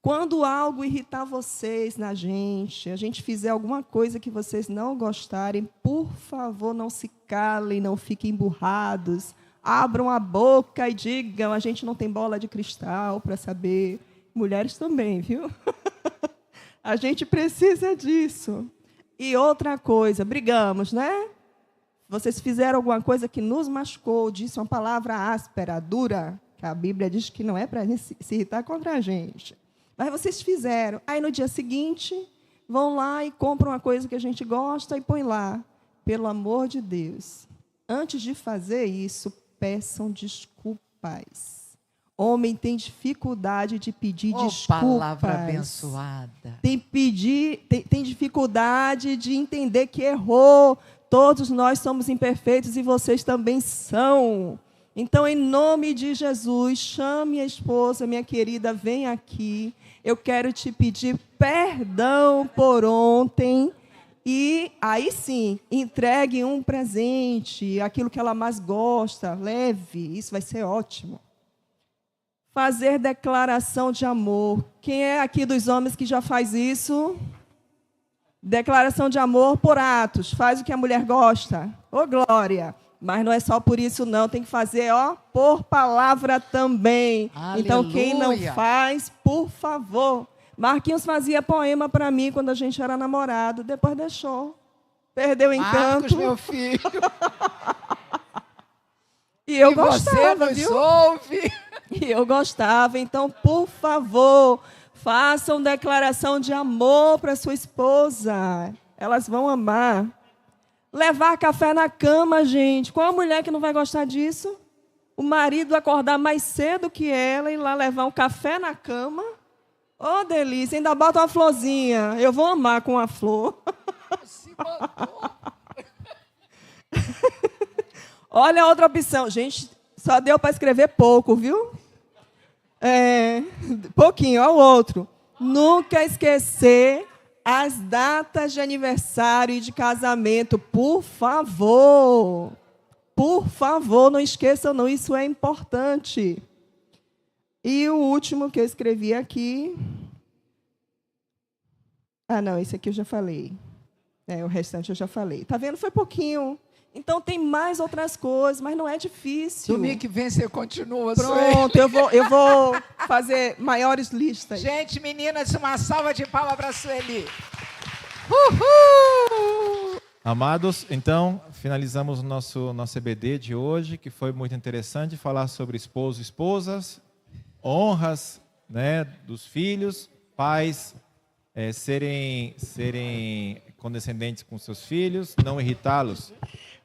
Quando algo irritar vocês na gente, a gente fizer alguma coisa que vocês não gostarem, por favor, não se calem, não fiquem emburrados. Abram a boca e digam, a gente não tem bola de cristal para saber. Mulheres também, viu? A gente precisa disso. E outra coisa, brigamos, né? Vocês fizeram alguma coisa que nos machucou, disse uma palavra áspera, dura, que a Bíblia diz que não é para se irritar contra a gente. Mas vocês fizeram. Aí, no dia seguinte, vão lá e compram uma coisa que a gente gosta e põe lá. Pelo amor de Deus, antes de fazer isso, peçam desculpas. Homem tem dificuldade de pedir desculpas. Palavra abençoada. Tem dificuldade de entender que errou. Todos nós somos imperfeitos e vocês também são. Então, em nome de Jesus, chame a esposa, minha querida, vem aqui. Eu quero te pedir perdão por ontem. E aí sim, entregue um presente, aquilo que ela mais gosta, leve, isso vai ser ótimo. Fazer declaração de amor. Quem é aqui dos homens que já faz isso? Declaração de amor por atos. Faz o que a mulher gosta. Ô, glória! Mas não é só por isso, não. Tem que fazer, por palavra também. Aleluia. Então, quem não faz, por favor. Marquinhos fazia poema para mim quando a gente era namorado. Depois deixou. Perdeu o encanto. Marcos, meu filho. E eu e gostava, você nos viu? ouve. E eu gostava. Então, por favor, façam declaração de amor para sua esposa. Elas vão amar. Levar café na cama, gente. Qual a mulher que não vai gostar disso? O marido acordar mais cedo que ela e ir lá levar um café na cama. Oh, delícia. Ainda bota uma florzinha. Eu vou amar com a flor. Se mandou. Olha a outra opção. Gente, só deu para escrever pouco, viu? Pouquinho. Olha o outro. Nunca esquecer as datas de aniversário e de casamento. Por favor. Por favor, não esqueçam, não. Isso é importante. E o último que eu escrevi aqui... não, esse aqui eu já falei. O restante eu já falei. Tá vendo? Foi pouquinho. Então, tem mais outras coisas, mas não é difícil. Domingo que vem você continua. Pronto, eu vou fazer maiores listas. Gente, meninas, uma salva de palmas para a Sueli. Uhul! Amados, então, finalizamos o nosso EBD de hoje, que foi muito interessante, falar sobre esposo e esposas, honras, né, dos filhos, pais, serem condescendentes com seus filhos, não irritá-los,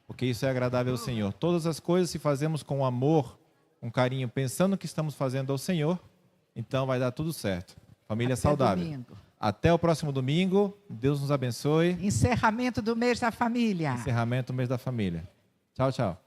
porque isso é agradável ao Senhor. Todas as coisas, se fazemos com amor, com carinho, pensando que estamos fazendo ao Senhor, então vai dar tudo certo. Família saudável. Domingo. Até o próximo domingo. Deus nos abençoe. Encerramento do mês da família. Encerramento do mês da família. Tchau, tchau.